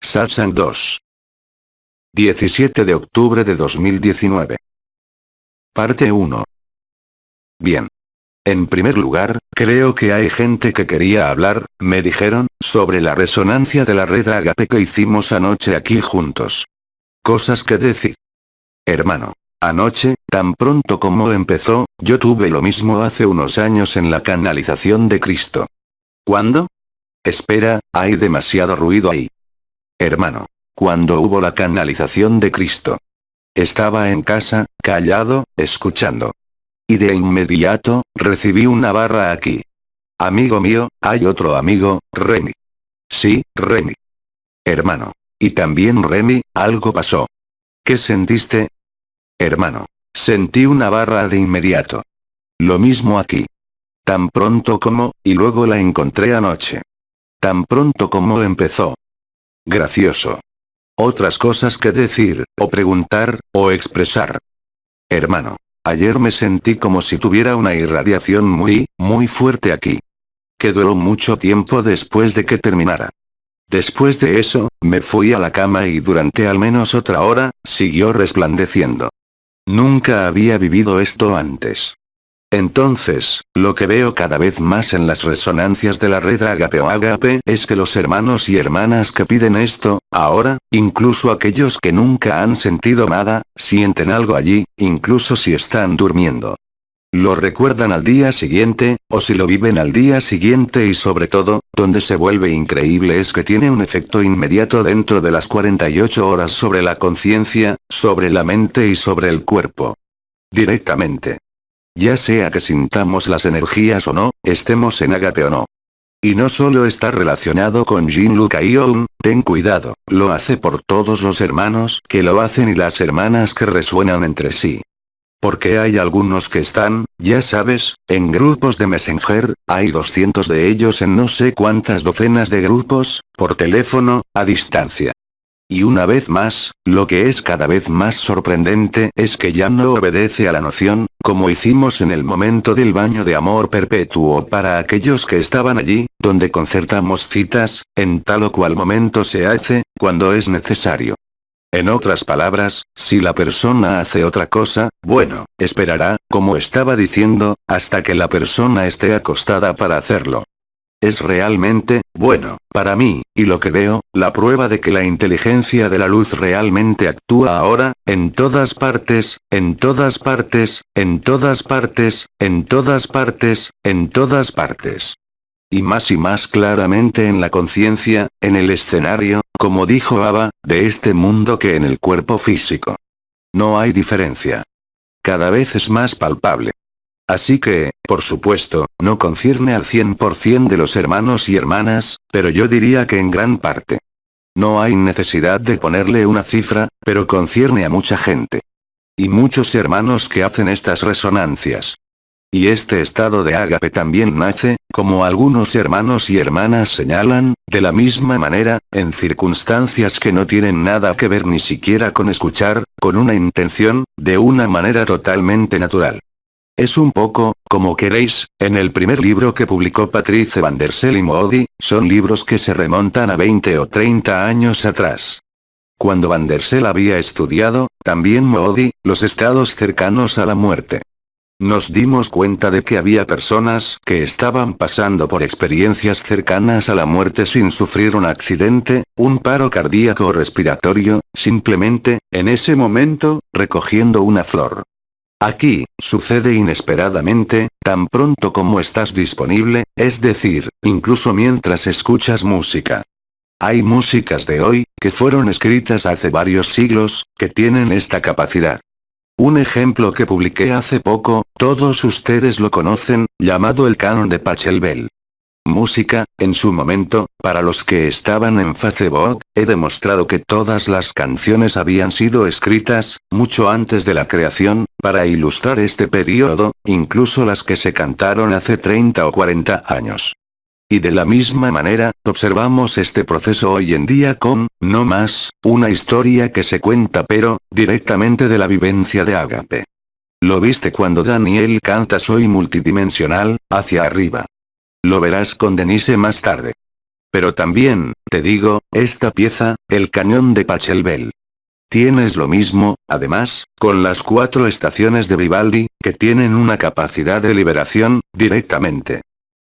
Satsang 2. 17 de octubre de 2019. Parte 1. Bien. En primer lugar, creo que hay gente que quería hablar, me dijeron, sobre la resonancia de la red Agape que hicimos anoche aquí juntos. Cosas que decir. Hermano. Anoche, tan pronto como empezó, yo tuve lo mismo hace unos años en la canalización de Cristo. ¿Cuándo? Espera, hay demasiado ruido ahí. Hermano. Cuando hubo la canalización de Cristo. Estaba en casa, callado, escuchando. Y de inmediato, recibí una barra aquí. Amigo mío, hay otro amigo, Remy. Sí, Remy. Hermano. Y también Remy, algo pasó. ¿Qué sentiste? Hermano. Sentí una barra de inmediato. Lo mismo aquí. Tan pronto como, y luego la encontré anoche. Tan pronto como empezó. Gracioso. Otras cosas que decir, o preguntar, o expresar. Hermano. Ayer me sentí como si tuviera una irradiación muy fuerte aquí. Que duró mucho tiempo después de que terminara. Después de eso, me fui a la cama y durante al menos otra hora, siguió resplandeciendo. Nunca había vivido esto antes. Entonces, lo que veo cada vez más en las resonancias de la red Agape o Agape es que los hermanos y hermanas que piden esto, ahora, incluso aquellos que nunca han sentido nada, sienten algo allí, incluso si están durmiendo. Lo recuerdan al día siguiente, o si lo viven al día siguiente y sobre todo, donde se vuelve increíble es que tiene un efecto inmediato dentro de las 48 horas sobre la conciencia, sobre la mente y sobre el cuerpo. Directamente. Ya sea que sintamos las energías o no, estemos en Agape o no. Y no solo está relacionado con Jin-Lu Kai-Oun, ten cuidado, lo hace por todos los hermanos que lo hacen y las hermanas que resuenan entre sí. Porque hay algunos que están, ya sabes, en grupos de Messenger, hay 200 de ellos en no sé cuántas docenas de grupos, por teléfono, a distancia. Y una vez más, lo que es cada vez más sorprendente es que ya no obedece a la noción, como hicimos en el momento del baño de amor perpetuo para aquellos que estaban allí, donde concertamos citas, en tal o cual momento se hace, cuando es necesario. En otras palabras, si la persona hace otra cosa, bueno, esperará, como estaba diciendo, hasta que la persona esté acostada para hacerlo. Es realmente, bueno, para mí, y lo que veo, la prueba de que la inteligencia de la luz realmente actúa ahora, en todas partes, en todas partes, en todas partes, en todas partes, en todas partes. Y más claramente en la conciencia, en el escenario, como dijo Abba, de este mundo que en el cuerpo físico. No hay diferencia. Cada vez es más palpable. Así que, por supuesto, no concierne al 100% de los hermanos y hermanas, pero yo diría que en gran parte. No hay necesidad de ponerle una cifra, pero concierne a mucha gente. Y muchos hermanos que hacen estas resonancias. Y este estado de Agape también nace, como algunos hermanos y hermanas señalan, de la misma manera, en circunstancias que no tienen nada que ver ni siquiera con escuchar, con una intención, de una manera totalmente natural. Es un poco, como queréis, en el primer libro que publicó Patrice Van der Sel y Moody, son libros que se remontan a 20 o 30 años atrás. Cuando Van der Sel había estudiado, también Moody, los estados cercanos a la muerte. Nos dimos cuenta de que había personas que estaban pasando por experiencias cercanas a la muerte sin sufrir un accidente, un paro cardíaco o respiratorio, simplemente, en ese momento, recogiendo una flor. Aquí, sucede inesperadamente, tan pronto como estás disponible, es decir, incluso mientras escuchas música. Hay músicas de hoy, que fueron escritas hace varios siglos, que tienen esta capacidad. Un ejemplo que publiqué hace poco, todos ustedes lo conocen, llamado el canon de Pachelbel. Música, en su momento, para los que estaban en Facebook, he demostrado que todas las canciones habían sido escritas, mucho antes de la creación, para ilustrar este periodo, incluso las que se cantaron hace 30 o 40 años. Y de la misma manera, observamos este proceso hoy en día con, no más, una historia que se cuenta pero, directamente de la vivencia de Agape. Lo viste cuando Daniel canta Soy multidimensional, hacia arriba. Lo verás con Denise más tarde. Pero también, te digo, esta pieza, el cañón de Pachelbel. Tienes lo mismo, además, con las 4 estaciones de Vivaldi, que tienen una capacidad de liberación, directamente.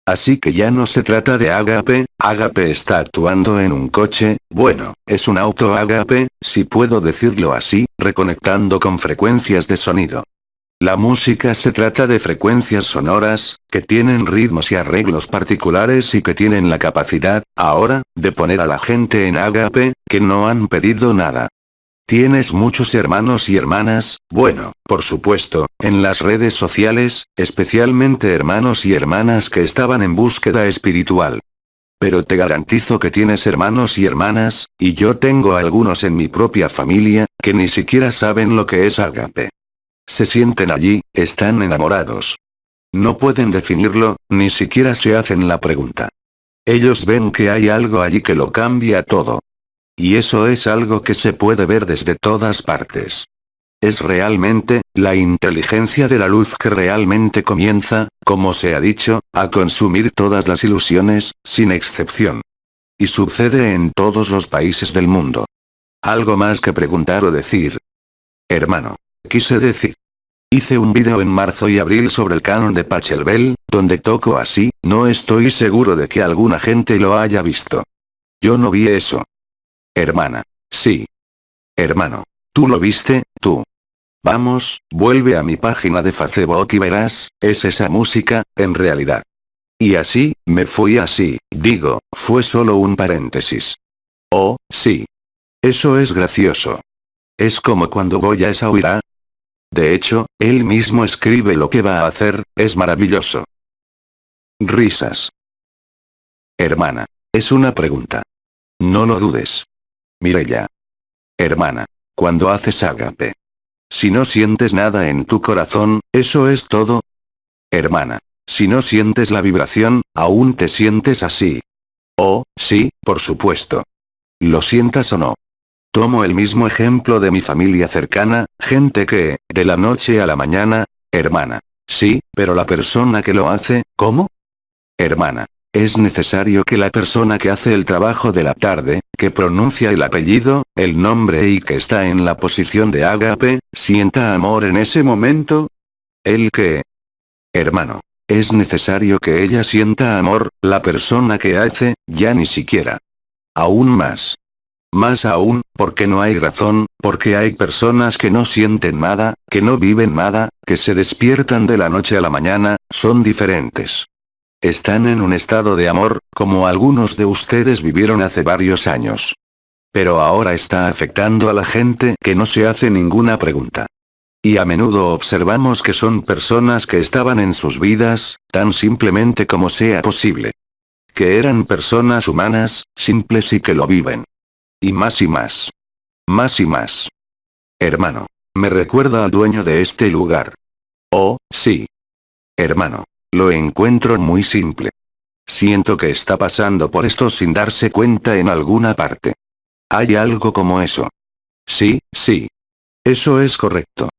Así que ya no se trata de Ágape, Ágape está actuando en un coche, bueno, es un auto Ágape, si puedo decirlo así, reconectando con frecuencias de sonido. La música se trata de frecuencias sonoras, que tienen ritmos y arreglos particulares y que tienen la capacidad, ahora, de poner a la gente en Ágape, que no han pedido nada. Tienes muchos hermanos y hermanas, bueno, por supuesto, en las redes sociales, especialmente hermanos y hermanas que estaban en búsqueda espiritual. Pero te garantizo que tienes hermanos y hermanas, y yo tengo algunos en mi propia familia, que ni siquiera saben lo que es ágape. Se sienten allí, están enamorados. No pueden definirlo, ni siquiera se hacen la pregunta. Ellos ven que hay algo allí que lo cambia todo. Y eso es algo que se puede ver desde todas partes. Es realmente, la inteligencia de la luz que realmente comienza, como se ha dicho, a consumir todas las ilusiones, sin excepción. Y sucede en todos los países del mundo. ¿Algo más que preguntar o decir? Hermano. Quise decir. Hice un vídeo en marzo y abril sobre el canon de Pachelbel, donde toco así, no estoy seguro de que alguna gente lo haya visto. Yo no vi eso. Hermana. Sí. Hermano. ¿Tú lo viste, tú? Vamos, vuelve a mi página de Facebook y verás, es esa música, en realidad. Y así, me fui así, digo, fue solo un paréntesis. Oh, sí. Eso es gracioso. Es como cuando voy a Essaouira. De hecho, él mismo escribe lo que va a hacer, es maravilloso. Risas. Hermana. Es una pregunta. No lo dudes. Mireya. Hermana. Cuando haces ágape. Si no sientes nada en tu corazón, ¿eso es todo? Hermana. Si no sientes la vibración, aún te sientes así. Oh, sí, por supuesto. Lo sientas o no. Tomo el mismo ejemplo de mi familia cercana, gente que, de la noche a la mañana, hermana. Sí, pero la persona que lo hace, ¿cómo? Hermana. Es necesario que la persona que hace el trabajo de la tarde, que pronuncia el apellido, el nombre y que está en la posición de ágape, sienta amor en ese momento. ¿El qué? Hermano. Es necesario que ella sienta amor, la persona que hace, ya ni siquiera. Aún más. Más aún, porque no hay razón, porque hay personas que no sienten nada, que no viven nada, que se despiertan de la noche a la mañana, son diferentes. Están en un estado de amor, como algunos de ustedes vivieron hace varios años. Pero ahora está afectando a la gente que no se hace ninguna pregunta. Y a menudo observamos que son personas que estaban en sus vidas, tan simplemente como sea posible. Que eran personas humanas, simples y que lo viven. Y más y más. Más y más. Hermano. Me recuerda al dueño de este lugar. Oh, sí. Hermano. Lo encuentro muy simple. Siento que está pasando por esto sin darse cuenta en alguna parte. Hay algo como eso. Sí, sí. Eso es correcto.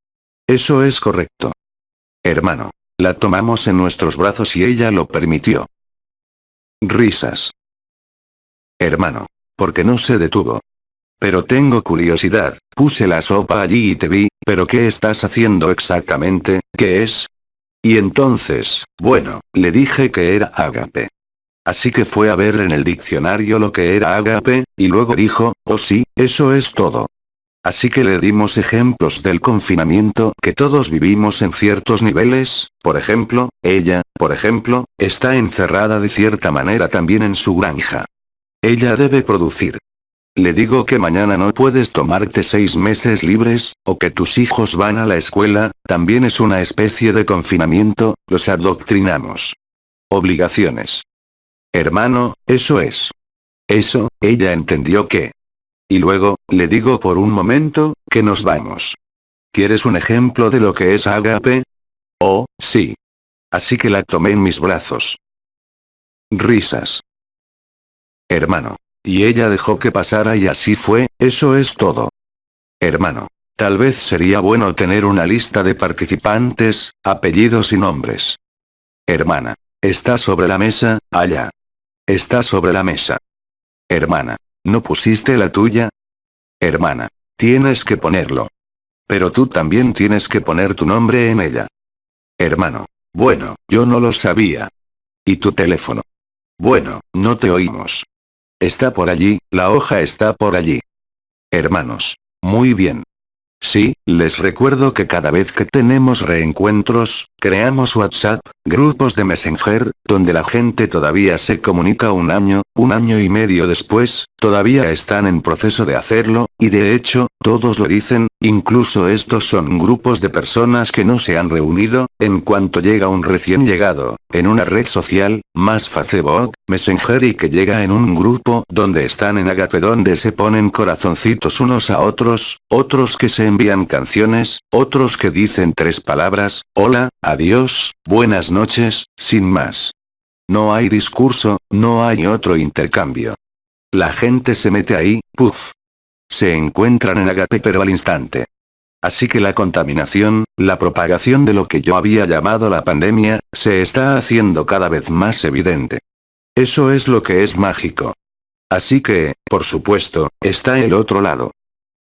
Eso es correcto. Hermano. La tomamos en nuestros brazos y ella lo permitió. Risas. Hermano. Porque no se detuvo. Pero tengo curiosidad, puse la sopa allí y te vi, pero ¿qué estás haciendo exactamente? ¿Qué es? Y entonces, bueno, le dije que era ágape. Así que fue a ver en el diccionario lo que era ágape, y luego dijo, oh sí, eso es todo. Así que le dimos ejemplos del confinamiento que todos vivimos en ciertos niveles, por ejemplo, ella, por ejemplo, está encerrada de cierta manera también en su granja. Ella debe producir. Le digo que mañana no puedes tomarte 6 meses libres, o que tus hijos van a la escuela, también es una especie de confinamiento, los adoctrinamos. Obligaciones. Hermano, eso es. Eso, ella entendió que. Y luego, le digo por un momento, que nos vamos. ¿Quieres un ejemplo de lo que es ágape? Oh, sí. Así que la tomé en mis brazos. Risas. Hermano. Y ella dejó que pasara y así fue, eso es todo. Hermano. Tal vez sería bueno tener una lista de participantes, apellidos y nombres. Hermana. Está sobre la mesa, allá. Está sobre la mesa. Hermana, ¿no pusiste la tuya? Hermana, tienes que ponerlo. Pero tú también tienes que poner tu nombre en ella. Hermano. Bueno, yo no lo sabía. ¿Y tu teléfono? Bueno, no te oímos. Está por allí, la hoja está por allí. Hermanos. Muy bien. Sí, les recuerdo que cada vez que tenemos reencuentros, creamos WhatsApp, grupos de Messenger, donde la gente todavía se comunica un año y medio después, todavía están en proceso de hacerlo, y de hecho, todos lo dicen, incluso estos son grupos de personas que no se han reunido, en cuanto llega un recién llegado, en una red social, más Facebook, Messenger y que llega en un grupo donde están en Agape donde se ponen corazoncitos unos a otros, otros que se envían canciones, otros que dicen 3 palabras, hola, adiós, buenas noches, sin más. No hay discurso, no hay otro intercambio. La gente se mete ahí, puff. Se encuentran en Agape pero al instante. Así que la contaminación, la propagación de lo que yo había llamado la pandemia, se está haciendo cada vez más evidente. Eso es lo que es mágico. Así que, por supuesto, está el otro lado.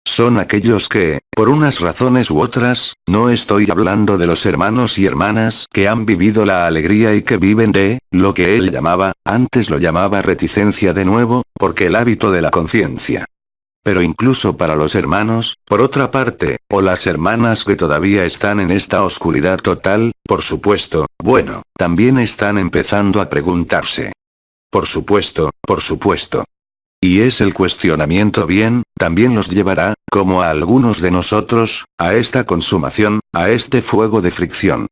Son aquellos que, por unas razones u otras, no estoy hablando de los hermanos y hermanas que han vivido la alegría y que viven de, lo que él llamaba, antes lo llamaba reticencia de nuevo, porque el hábito de la conciencia. Pero incluso para los hermanos, por otra parte, o las hermanas que todavía están en esta oscuridad total, por supuesto, bueno, también están empezando a preguntarse. Por supuesto, por supuesto. Y es el cuestionamiento bien, también los llevará, como a algunos de nosotros, a esta consumación, a este fuego de fricción.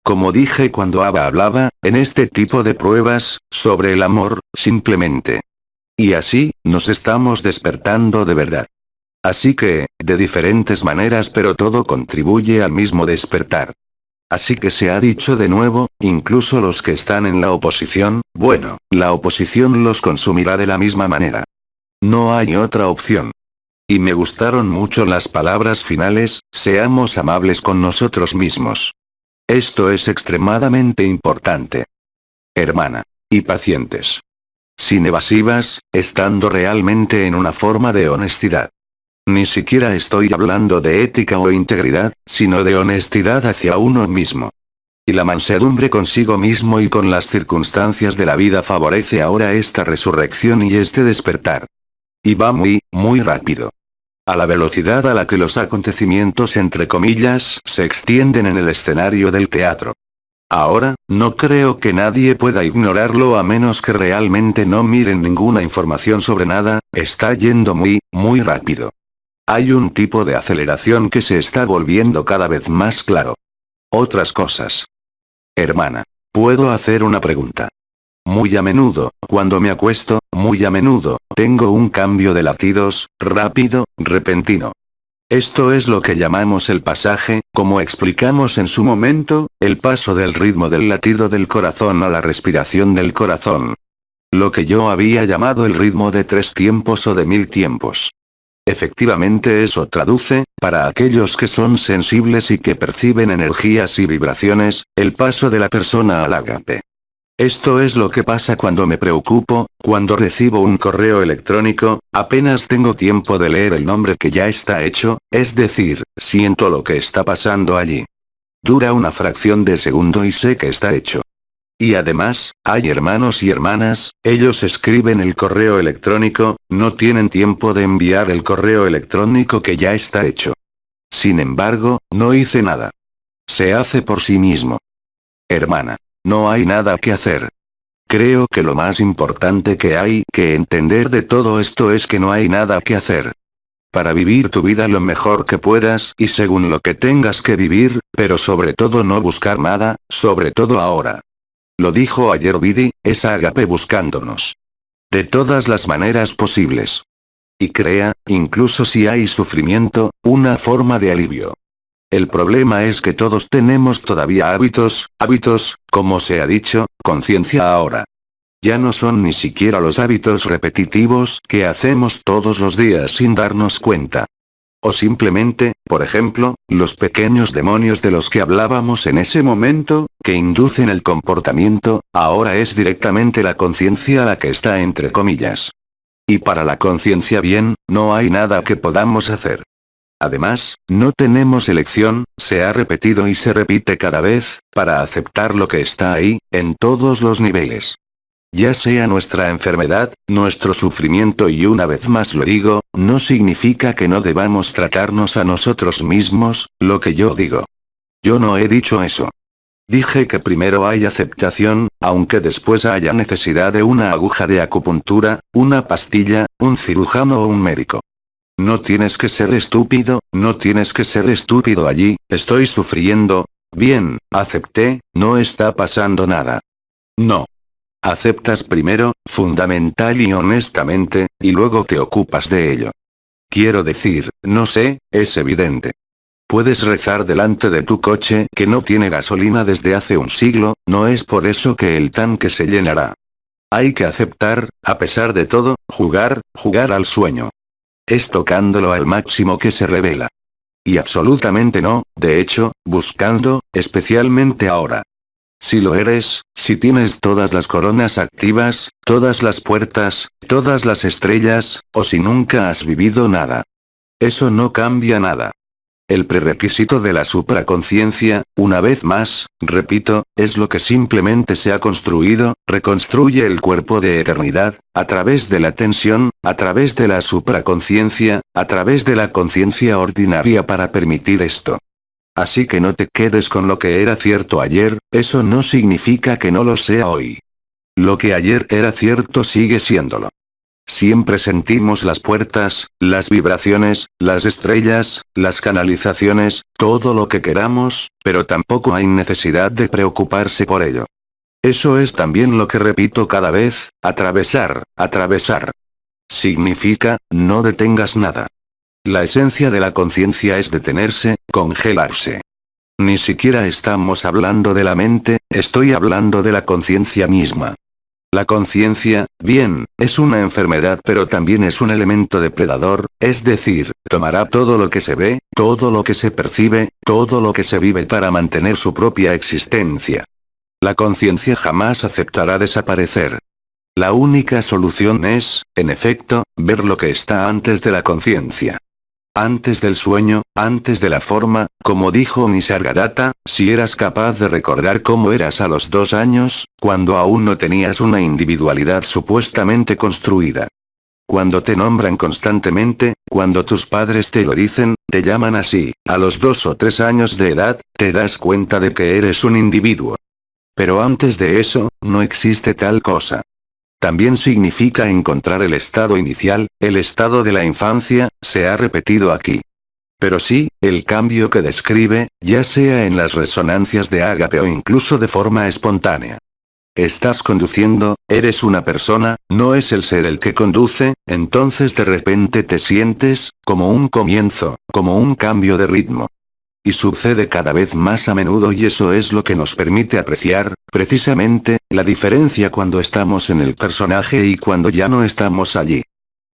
Como dije cuando Abba hablaba, en este tipo de pruebas, sobre el amor, simplemente. Y así, nos estamos despertando de verdad. Así que, de diferentes maneras pero todo contribuye al mismo despertar. Así que se ha dicho de nuevo, incluso los que están en la oposición, bueno, la oposición los consumirá de la misma manera. No hay otra opción. Y me gustaron mucho las palabras finales, seamos amables con nosotros mismos. Esto es extremadamente importante. Hermana. Y pacientes. Sin evasivas, estando realmente en una forma de honestidad. Ni siquiera estoy hablando de ética o integridad, sino de honestidad hacia uno mismo. Y la mansedumbre consigo mismo y con las circunstancias de la vida favorece ahora esta resurrección y este despertar. Y va muy, muy rápido. A la velocidad a la que los acontecimientos entre comillas se extienden en el escenario del teatro. Ahora, no creo que nadie pueda ignorarlo a menos que realmente no miren ninguna información sobre nada, está yendo muy, muy rápido. Hay un tipo de aceleración que se está volviendo cada vez más claro. Otras cosas. Hermana, ¿puedo hacer una pregunta? Muy a menudo, cuando me acuesto, muy a menudo, tengo un cambio de latidos, rápido, repentino. Esto es lo que llamamos el pasaje, como explicamos en su momento, el paso del ritmo del latido del corazón a la respiración del corazón. Lo que yo había llamado el ritmo de 3 tiempos o de 1000 tiempos. Efectivamente eso traduce, para aquellos que son sensibles y que perciben energías y vibraciones, el paso de la persona al ágape. Esto es lo que pasa cuando me preocupo, cuando recibo un correo electrónico, apenas tengo tiempo de leer el nombre que ya está hecho, es decir, siento lo que está pasando allí. Dura una fracción de segundo y sé que está hecho. Y además, hay hermanos y hermanas, ellos escriben el correo electrónico, no tienen tiempo de enviar el correo electrónico que ya está hecho. Sin embargo, no hice nada. Se hace por sí mismo. Hermana. No hay nada que hacer. Creo que lo más importante que hay que entender de todo esto es que no hay nada que hacer. Para vivir tu vida lo mejor que puedas y según lo que tengas que vivir, pero sobre todo no buscar nada, sobre todo ahora. Lo dijo ayer Vidi, es Agape buscándonos. De todas las maneras posibles. Y crea, incluso si hay sufrimiento, una forma de alivio. El problema es que todos tenemos todavía hábitos, como se ha dicho, conciencia ahora. Ya no son ni siquiera los hábitos repetitivos que hacemos todos los días sin darnos cuenta. O simplemente, por ejemplo, los pequeños demonios de los que hablábamos en ese momento, que inducen el comportamiento, ahora es directamente la conciencia la que está entre comillas. Y para la conciencia bien, no hay nada que podamos hacer. Además, no tenemos elección, se ha repetido y se repite cada vez, para aceptar lo que está ahí, en todos los niveles. Ya sea nuestra enfermedad, nuestro sufrimiento y una vez más lo digo, no significa que no debamos tratarnos a nosotros mismos, lo que yo digo. Yo no he dicho eso. Dije que primero hay aceptación, aunque después haya necesidad de una aguja de acupuntura, una pastilla, un cirujano o un médico. No tienes que ser estúpido, no tienes que ser estúpido allí, estoy sufriendo. Bien, acepté, no está pasando nada. No. Aceptas primero, fundamental y honestamente, y luego te ocupas de ello. Quiero decir, no sé, es evidente. Puedes rezar delante de tu coche que no tiene gasolina desde hace un siglo, no es por eso que el tanque se llenará. Hay que aceptar, a pesar de todo, jugar al sueño. Es tocándolo al máximo que se revela. Y absolutamente no, de hecho, buscando, especialmente ahora. Si lo eres, si tienes todas las coronas activas, todas las puertas, todas las estrellas, o si nunca has vivido nada. Eso no cambia nada. El prerequisito de la supraconciencia, una vez más, repito, es lo que simplemente se ha construido, reconstruye el cuerpo de eternidad, a través de la tensión, a través de la supraconciencia, a través de la conciencia ordinaria para permitir esto. Así que no te quedes con lo que era cierto ayer, eso no significa que no lo sea hoy. Lo que ayer era cierto sigue siéndolo. Siempre sentimos las puertas, las vibraciones, las estrellas, las canalizaciones, todo lo que queramos, pero tampoco hay necesidad de preocuparse por ello. Eso es también lo que repito cada vez, atravesar, atravesar. Significa, no detengas nada. La esencia de la conciencia es detenerse, congelarse. Ni siquiera estamos hablando de la mente, estoy hablando de la conciencia misma. La conciencia, bien, es una enfermedad pero también es un elemento depredador, es decir, tomará todo lo que se ve, todo lo que se percibe, todo lo que se vive para mantener su propia existencia. La conciencia jamás aceptará desaparecer. La única solución es, en efecto, ver lo que está antes de la conciencia. Antes del sueño, antes de la forma, como dijo Nisargadatta, si eras capaz de recordar cómo eras a los 2 años, cuando aún no tenías una individualidad supuestamente construida. Cuando te nombran constantemente, cuando tus padres te lo dicen, te llaman así, a los 2 o 3 años de edad, te das cuenta de que eres un individuo. Pero antes de eso, no existe tal cosa. También significa encontrar el estado inicial, el estado de la infancia, se ha repetido aquí. Pero sí, el cambio que describe, ya sea en las resonancias de ágape o incluso de forma espontánea. Estás conduciendo, eres una persona, no es el ser el que conduce, entonces de repente te sientes, como un comienzo, como un cambio de ritmo. Y sucede cada vez más a menudo y eso es lo que nos permite apreciar, precisamente, la diferencia cuando estamos en el personaje y cuando ya no estamos allí.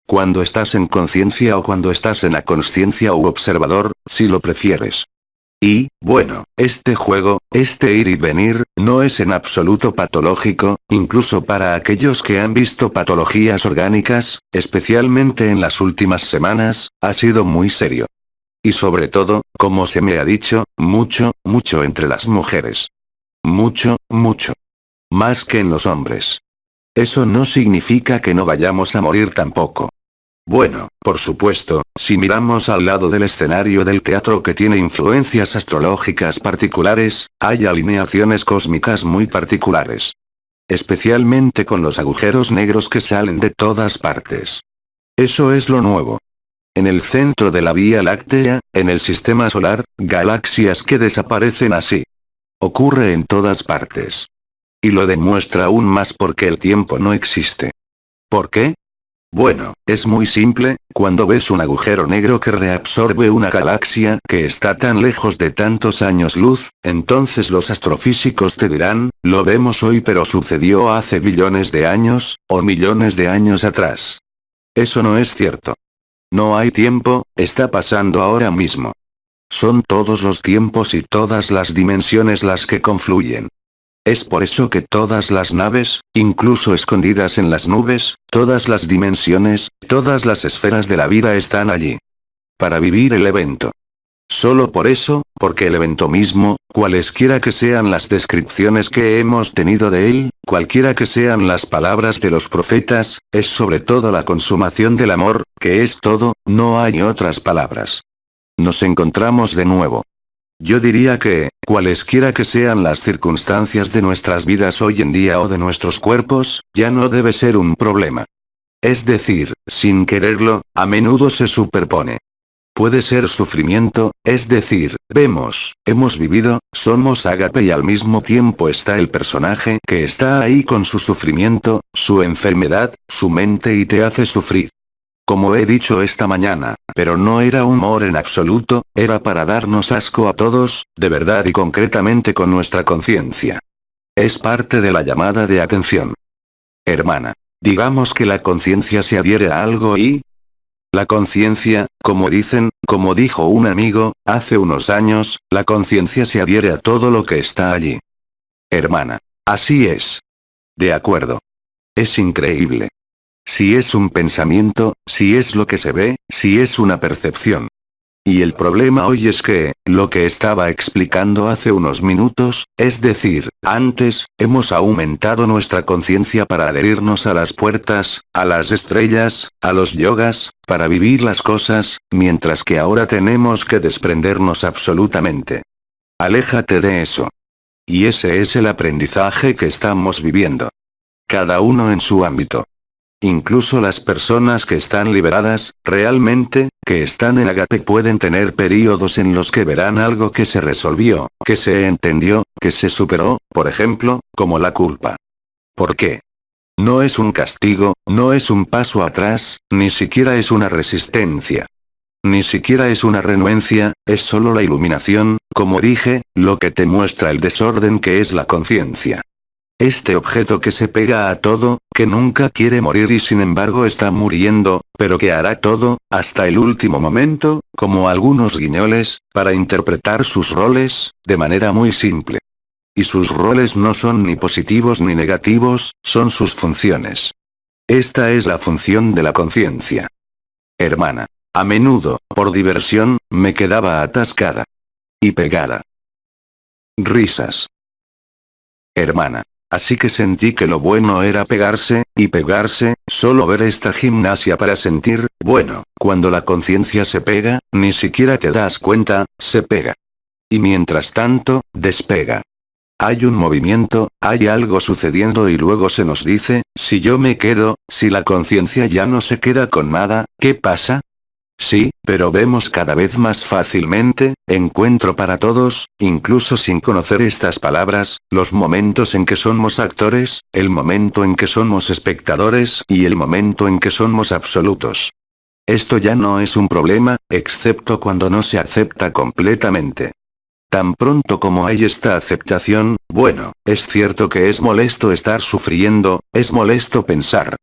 Cuando estás en conciencia o cuando estás en la consciencia u observador, si lo prefieres. Y, bueno, este juego, este ir y venir, no es en absoluto patológico, incluso para aquellos que han visto patologías orgánicas, especialmente en las últimas semanas, ha sido muy serio. Y sobre todo, como se me ha dicho, mucho, mucho entre las mujeres. Mucho, mucho. Más que en los hombres. Eso no significa que no vayamos a morir tampoco. Bueno, por supuesto, si miramos al lado del escenario del teatro que tiene influencias astrológicas particulares, hay alineaciones cósmicas muy particulares. Especialmente con los agujeros negros que salen de todas partes. Eso es lo nuevo. En el centro de la Vía Láctea, en el sistema solar, galaxias que desaparecen así. Ocurre en todas partes. Y lo demuestra aún más porque el tiempo no existe. ¿Por qué? Bueno, es muy simple, cuando ves un agujero negro que reabsorbe una galaxia que está tan lejos de tantos años luz, entonces los astrofísicos te dirán, lo vemos hoy pero sucedió hace billones de años, o millones de años atrás. Eso no es cierto. No hay tiempo, está pasando ahora mismo. Son todos los tiempos y todas las dimensiones las que confluyen. Es por eso que todas las naves, incluso escondidas en las nubes, todas las dimensiones, todas las esferas de la vida están allí. Para vivir el evento. Solo por eso, porque el evento mismo, cualesquiera que sean las descripciones que hemos tenido de él, cualquiera que sean las palabras de los profetas, es sobre todo la consumación del amor, que es todo, no hay otras palabras. Nos encontramos de nuevo. Yo diría que, cualesquiera que sean las circunstancias de nuestras vidas hoy en día o de nuestros cuerpos, ya no debe ser un problema. Es decir, sin quererlo, a menudo se superpone. Puede ser sufrimiento, es decir, vemos, hemos vivido, somos ágape y al mismo tiempo está el personaje que está ahí con su sufrimiento, su enfermedad, su mente y te hace sufrir. Como he dicho esta mañana, pero no era humor en absoluto, era para darnos asco a todos, de verdad y concretamente con nuestra conciencia. Es parte de la llamada de atención. Hermana. Digamos que la conciencia se adhiere a algo y, la conciencia, como dicen, como dijo un amigo, hace unos años, la conciencia se adhiere a todo lo que está allí. Hermana. Así es. De acuerdo. Es increíble. Si es un pensamiento, si es lo que se ve, si es una percepción. Y el problema hoy es que, lo que estaba explicando hace unos minutos, es decir, antes, hemos aumentado nuestra conciencia para adherirnos a las puertas, a las estrellas, a los yogas, para vivir las cosas, mientras que ahora tenemos que desprendernos absolutamente. Aléjate de eso. Y ese es el aprendizaje que estamos viviendo. Cada uno en su ámbito. Incluso las personas que están liberadas, realmente, que están en agape pueden tener períodos en los que verán algo que se resolvió, que se entendió, que se superó, por ejemplo, como la culpa. ¿Por qué? No es un castigo, no es un paso atrás, ni siquiera es una resistencia. Ni siquiera es una renuencia, es solo la iluminación, como dije, lo que te muestra el desorden que es la conciencia. Este objeto que se pega a todo, que nunca quiere morir y sin embargo está muriendo, pero que hará todo, hasta el último momento, como algunos guiñoles, para interpretar sus roles, de manera muy simple. Y sus roles no son ni positivos ni negativos, son sus funciones. Esta es la función de la conciencia. Hermana. A menudo, por diversión, me quedaba atascada. Y pegada. Risas. Hermana. Así que sentí que lo bueno era pegarse, y pegarse, solo ver esta gimnasia para sentir, bueno, cuando la conciencia se pega, ni siquiera te das cuenta, se pega. Y mientras tanto, despega. Hay un movimiento, hay algo sucediendo y luego se nos dice, si yo me quedo, si la conciencia ya no se queda con nada, ¿qué pasa? Sí, pero vemos cada vez más fácilmente, encuentro para todos, incluso sin conocer estas palabras, los momentos en que somos actores, el momento en que somos espectadores y el momento en que somos absolutos. Esto ya no es un problema, excepto cuando no se acepta completamente. Tan pronto como hay esta aceptación, bueno, es cierto que es molesto estar sufriendo, es molesto pensar.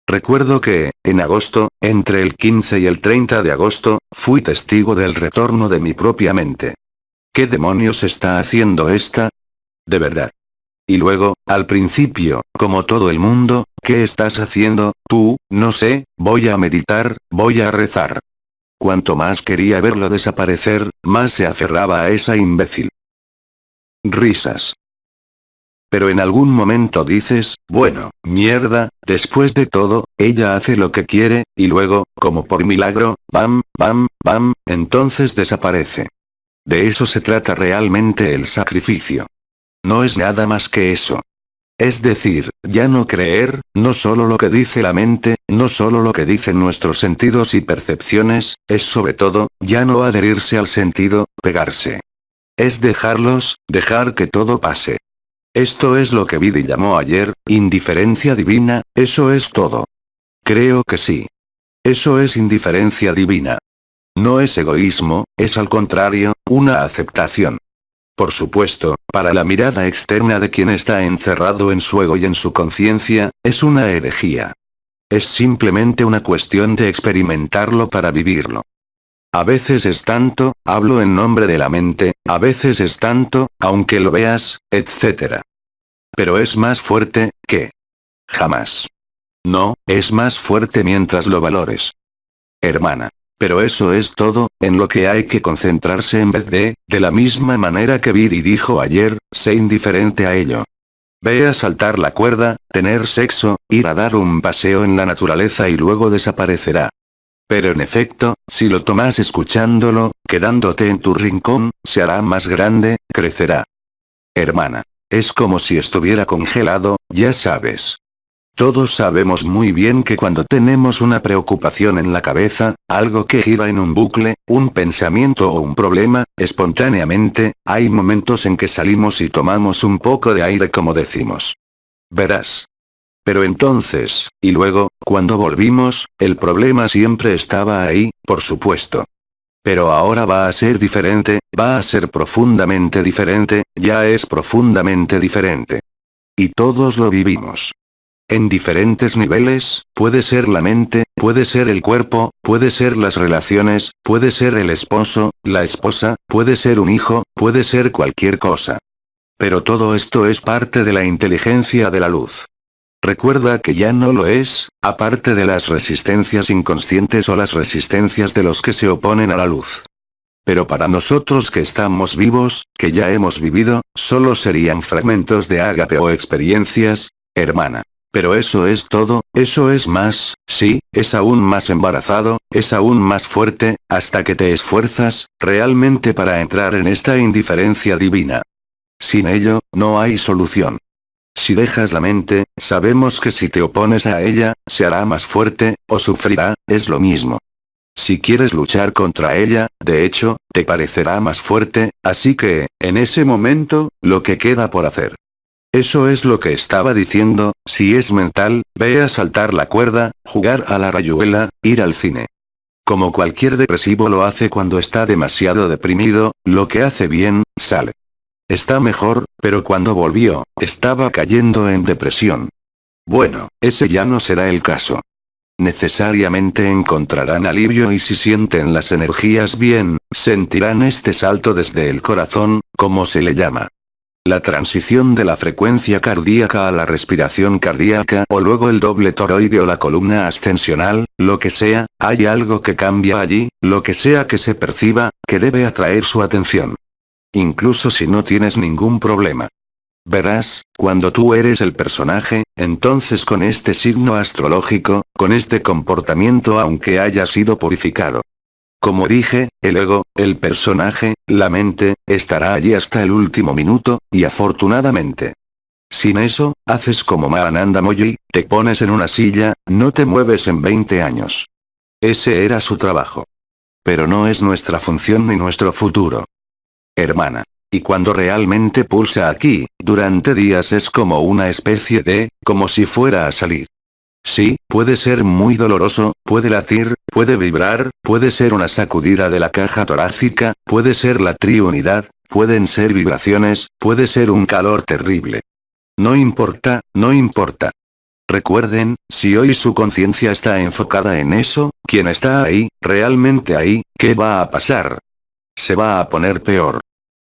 Recuerdo que, en agosto, entre el 15 y el 30 de agosto, fui testigo del retorno de mi propia mente. ¿Qué demonios está haciendo esta? De verdad. Y luego, al principio, como todo el mundo, ¿qué estás haciendo, tú? No sé, voy a meditar, voy a rezar. Cuanto más quería verlo desaparecer, más se aferraba a esa imbécil. Risas. Pero en algún momento dices, bueno, mierda, después de todo, ella hace lo que quiere, y luego, como por milagro, bam, bam, bam, entonces desaparece. De eso se trata realmente el sacrificio. No es nada más que eso. Es decir, ya no creer, no solo lo que dice la mente, no solo lo que dicen nuestros sentidos y percepciones, es sobre todo, ya no adherirse al sentido, pegarse. Es dejarlos, dejar que todo pase. Esto es lo que Vidi llamó ayer, indiferencia divina, eso es todo. Creo que sí. Eso es indiferencia divina. No es egoísmo, es al contrario, una aceptación. Por supuesto, para la mirada externa de quien está encerrado en su ego y en su conciencia, es una herejía. Es simplemente una cuestión de experimentarlo para vivirlo. A veces es tanto, hablo en nombre de la mente, a veces es tanto, aunque lo veas, etc. pero es más fuerte, que jamás. No, es más fuerte mientras lo valores. Hermana. Pero eso es todo, en lo que hay que concentrarse en vez de la misma manera que Viri dijo ayer, sé indiferente a ello. Ve a saltar la cuerda, tener sexo, ir a dar un paseo en la naturaleza y luego desaparecerá. Pero en efecto, si lo tomas escuchándolo, quedándote en tu rincón, se hará más grande, crecerá. Hermana. Es como si estuviera congelado, ya sabes. Todos sabemos muy bien que cuando tenemos una preocupación en la cabeza, algo que gira en un bucle, un pensamiento o un problema, espontáneamente, hay momentos en que salimos y tomamos un poco de aire como decimos. Verás. Pero entonces, y luego, cuando volvimos, el problema siempre estaba ahí, por supuesto. Pero ahora va a ser diferente, va a ser profundamente diferente, ya es profundamente diferente. Y todos lo vivimos. En diferentes niveles, puede ser la mente, puede ser el cuerpo, puede ser las relaciones, puede ser el esposo, la esposa, puede ser un hijo, puede ser cualquier cosa. Pero todo esto es parte de la inteligencia de la luz. Recuerda que ya no lo es, aparte de las resistencias inconscientes o las resistencias de los que se oponen a la luz. Pero para nosotros que estamos vivos, que ya hemos vivido, solo serían fragmentos de ágape o experiencias, hermana. Pero eso es todo, eso es más, sí, es aún más embarazado, es aún más fuerte, hasta que te esfuerzas, realmente para entrar en esta indiferencia divina. Sin ello, no hay solución. Si dejas la mente, sabemos que si te opones a ella, se hará más fuerte, o sufrirá, es lo mismo. Si quieres luchar contra ella, de hecho, te parecerá más fuerte, así que, en ese momento, lo que queda por hacer. Eso es lo que estaba diciendo, si es mental, ve a saltar la cuerda, jugar a la rayuela, ir al cine. Como cualquier depresivo lo hace cuando está demasiado deprimido, lo que hace bien, sale. Está mejor, pero cuando volvió, estaba cayendo en depresión. Bueno, ese ya no será el caso. Necesariamente encontrarán alivio y si sienten las energías bien, sentirán este salto desde el corazón, como se le llama. La transición de la frecuencia cardíaca a la respiración cardíaca o luego el doble toroide o la columna ascensional, lo que sea, hay algo que cambia allí, lo que sea que se perciba, que debe atraer su atención. Incluso si no tienes ningún problema. Verás, cuando tú eres el personaje, entonces con este signo astrológico, con este comportamiento aunque haya sido purificado. Como dije, el ego, el personaje, la mente, estará allí hasta el último minuto, y afortunadamente. Sin eso, haces como Mahananda Moyi, te pones en una silla, no te mueves en 20 años. Ese era su trabajo. Pero no es nuestra función ni nuestro futuro. Hermana. Y cuando realmente pulsa aquí, durante días es como una especie de, como si fuera a salir. Sí, puede ser muy doloroso, puede latir, puede vibrar, puede ser una sacudida de la caja torácica, puede ser la triunidad, pueden ser vibraciones, puede ser un calor terrible. No importa, no importa. Recuerden, si hoy su conciencia está enfocada en eso, ¿quién está ahí, realmente ahí, qué va a pasar? Se va a poner peor.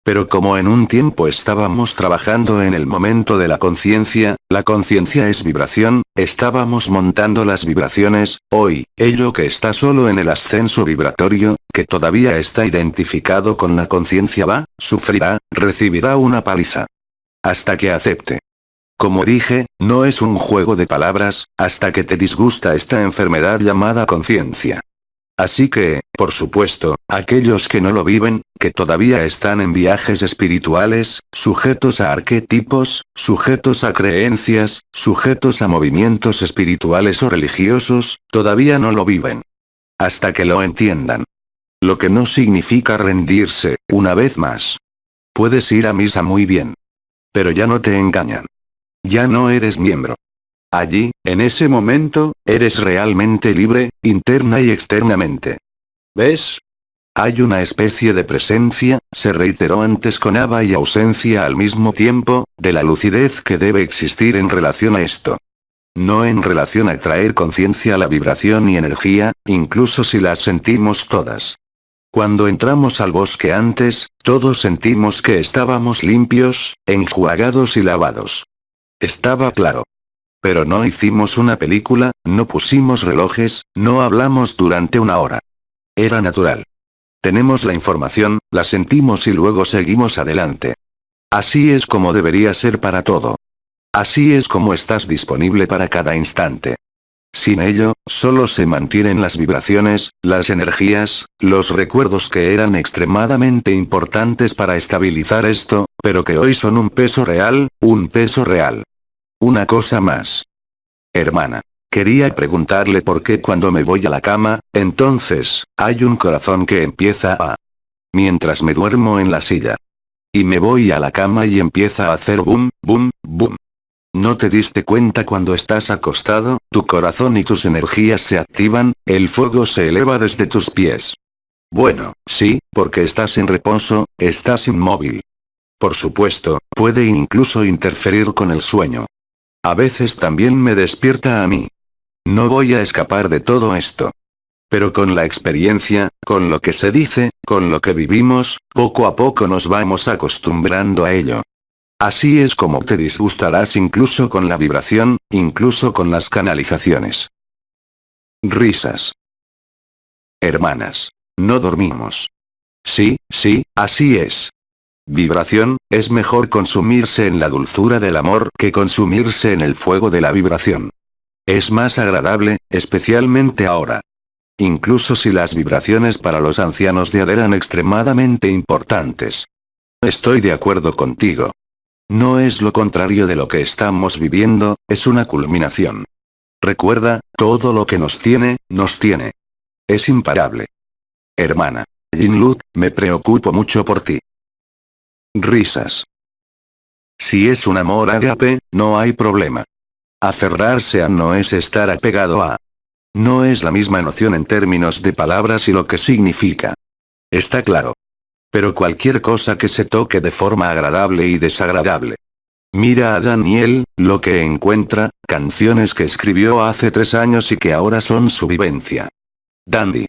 Pero como en un tiempo estábamos trabajando en el momento de la conciencia es vibración, estábamos montando las vibraciones, hoy, ello que está solo en el ascenso vibratorio, que todavía está identificado con la conciencia sufrirá, recibirá una paliza. Hasta que acepte. Como dije, no es un juego de palabras, hasta que te disgusta esta enfermedad llamada conciencia. Así que, por supuesto, aquellos que no lo viven, que todavía están en viajes espirituales, sujetos a arquetipos, sujetos a creencias, sujetos a movimientos espirituales o religiosos, todavía no lo viven. Hasta que lo entiendan. Lo que no significa rendirse, una vez más. Puedes ir a misa muy bien. Pero ya no te engañan. Ya no eres miembro. Allí, en ese momento, eres realmente libre, interna y externamente. ¿Ves? Hay una especie de presencia, se reiteró antes con Ava y ausencia al mismo tiempo, de la lucidez que debe existir en relación a esto. No en relación a traer conciencia a la vibración y energía, incluso si las sentimos todas. Cuando entramos al bosque antes, todos sentimos que estábamos limpios, enjuagados y lavados. Estaba claro. Pero no hicimos una película, no pusimos relojes, no hablamos durante una hora. Era natural. Tenemos la información, la sentimos y luego seguimos adelante. Así es como debería ser para todo. Así es como estás disponible para cada instante. Sin ello, solo se mantienen las vibraciones, las energías, los recuerdos que eran extremadamente importantes para estabilizar esto, pero que hoy son un peso real, un peso real. Una cosa más. Hermana. Quería preguntarle por qué cuando me voy a la cama, entonces, hay un corazón que empieza a... Mientras me duermo en la silla. Y me voy a la cama y empieza a hacer boom, boom, boom. ¿No te diste cuenta cuando estás acostado, tu corazón y tus energías se activan, el fuego se eleva desde tus pies? Bueno, sí, porque estás en reposo, estás inmóvil. Por supuesto, puede incluso interferir con el sueño. A veces también me despierta a mí. No voy a escapar de todo esto. Pero con la experiencia, con lo que se dice, con lo que vivimos, poco a poco nos vamos acostumbrando a ello. Así es como te disgustarás incluso con la vibración, incluso con las canalizaciones. Risas. Hermanas. No dormimos. Sí, sí, así es. Vibración, es mejor consumirse en la dulzura del amor que consumirse en el fuego de la vibración. Es más agradable, especialmente ahora. Incluso si las vibraciones para los ancianos de edad eran extremadamente importantes. Estoy de acuerdo contigo. No es lo contrario de lo que estamos viviendo, es una culminación. Recuerda, todo lo que nos tiene, nos tiene. Es imparable. Hermana. Jinlut, me preocupo mucho por ti. Risas. Si es un amor ágape, no hay problema. Aferrarse a no es estar apegado a. No es la misma noción en términos de palabras y lo que significa. Está claro. Pero cualquier cosa que se toque de forma agradable y desagradable. Mira a Daniel, lo que encuentra, canciones que escribió hace 3 años y que ahora son su vivencia. Dandy.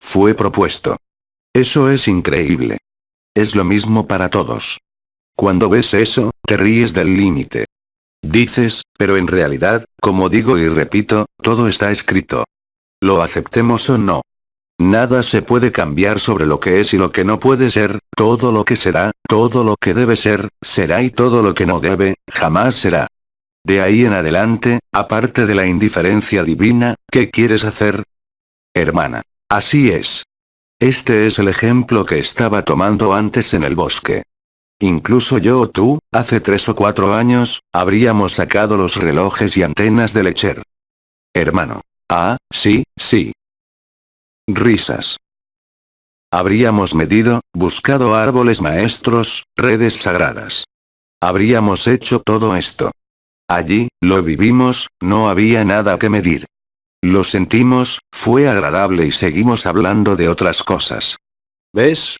Fue propuesto. Eso es increíble. Es lo mismo para todos. Cuando ves eso, te ríes del límite. Dices, pero en realidad, como digo y repito, todo está escrito. Lo aceptemos o no. Nada se puede cambiar sobre lo que es y lo que no puede ser, todo lo que será, todo lo que debe ser, será y todo lo que no debe, jamás será. De ahí en adelante, aparte de la indiferencia divina, ¿qué quieres hacer? Hermana. Así es. Este es el ejemplo que estaba tomando antes en el bosque. Incluso yo o tú, hace 3 o 4 años, habríamos sacado los relojes y antenas de Lecher. Hermano. Ah, sí, sí. Risas. Habríamos medido, buscado árboles maestros, redes sagradas. Habríamos hecho todo esto. Allí, lo vivimos, no había nada que medir. Lo sentimos, fue agradable y seguimos hablando de otras cosas. ¿Ves?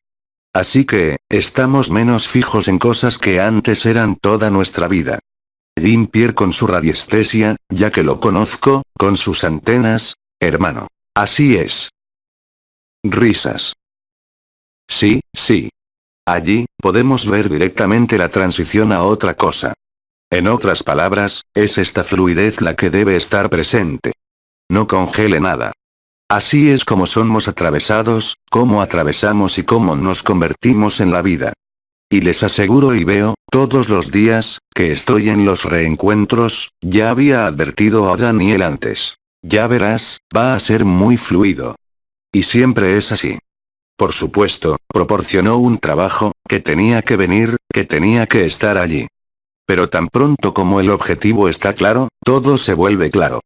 Así que, estamos menos fijos en cosas que antes eran toda nuestra vida. Jim Pierre con su radiestesia, ya que lo conozco, con sus antenas, hermano. Así es. Risas. Sí, sí. Allí, podemos ver directamente la transición a otra cosa. En otras palabras, es esta fluidez la que debe estar presente. No congele nada. Así es como somos atravesados, cómo atravesamos y cómo nos convertimos en la vida. Y les aseguro y veo, todos los días, que estoy en los reencuentros, ya había advertido a Daniel antes. Ya verás, va a ser muy fluido. Y siempre es así. Por supuesto, proporcionó un trabajo, que tenía que venir, que tenía que estar allí. Pero tan pronto como el objetivo está claro, todo se vuelve claro.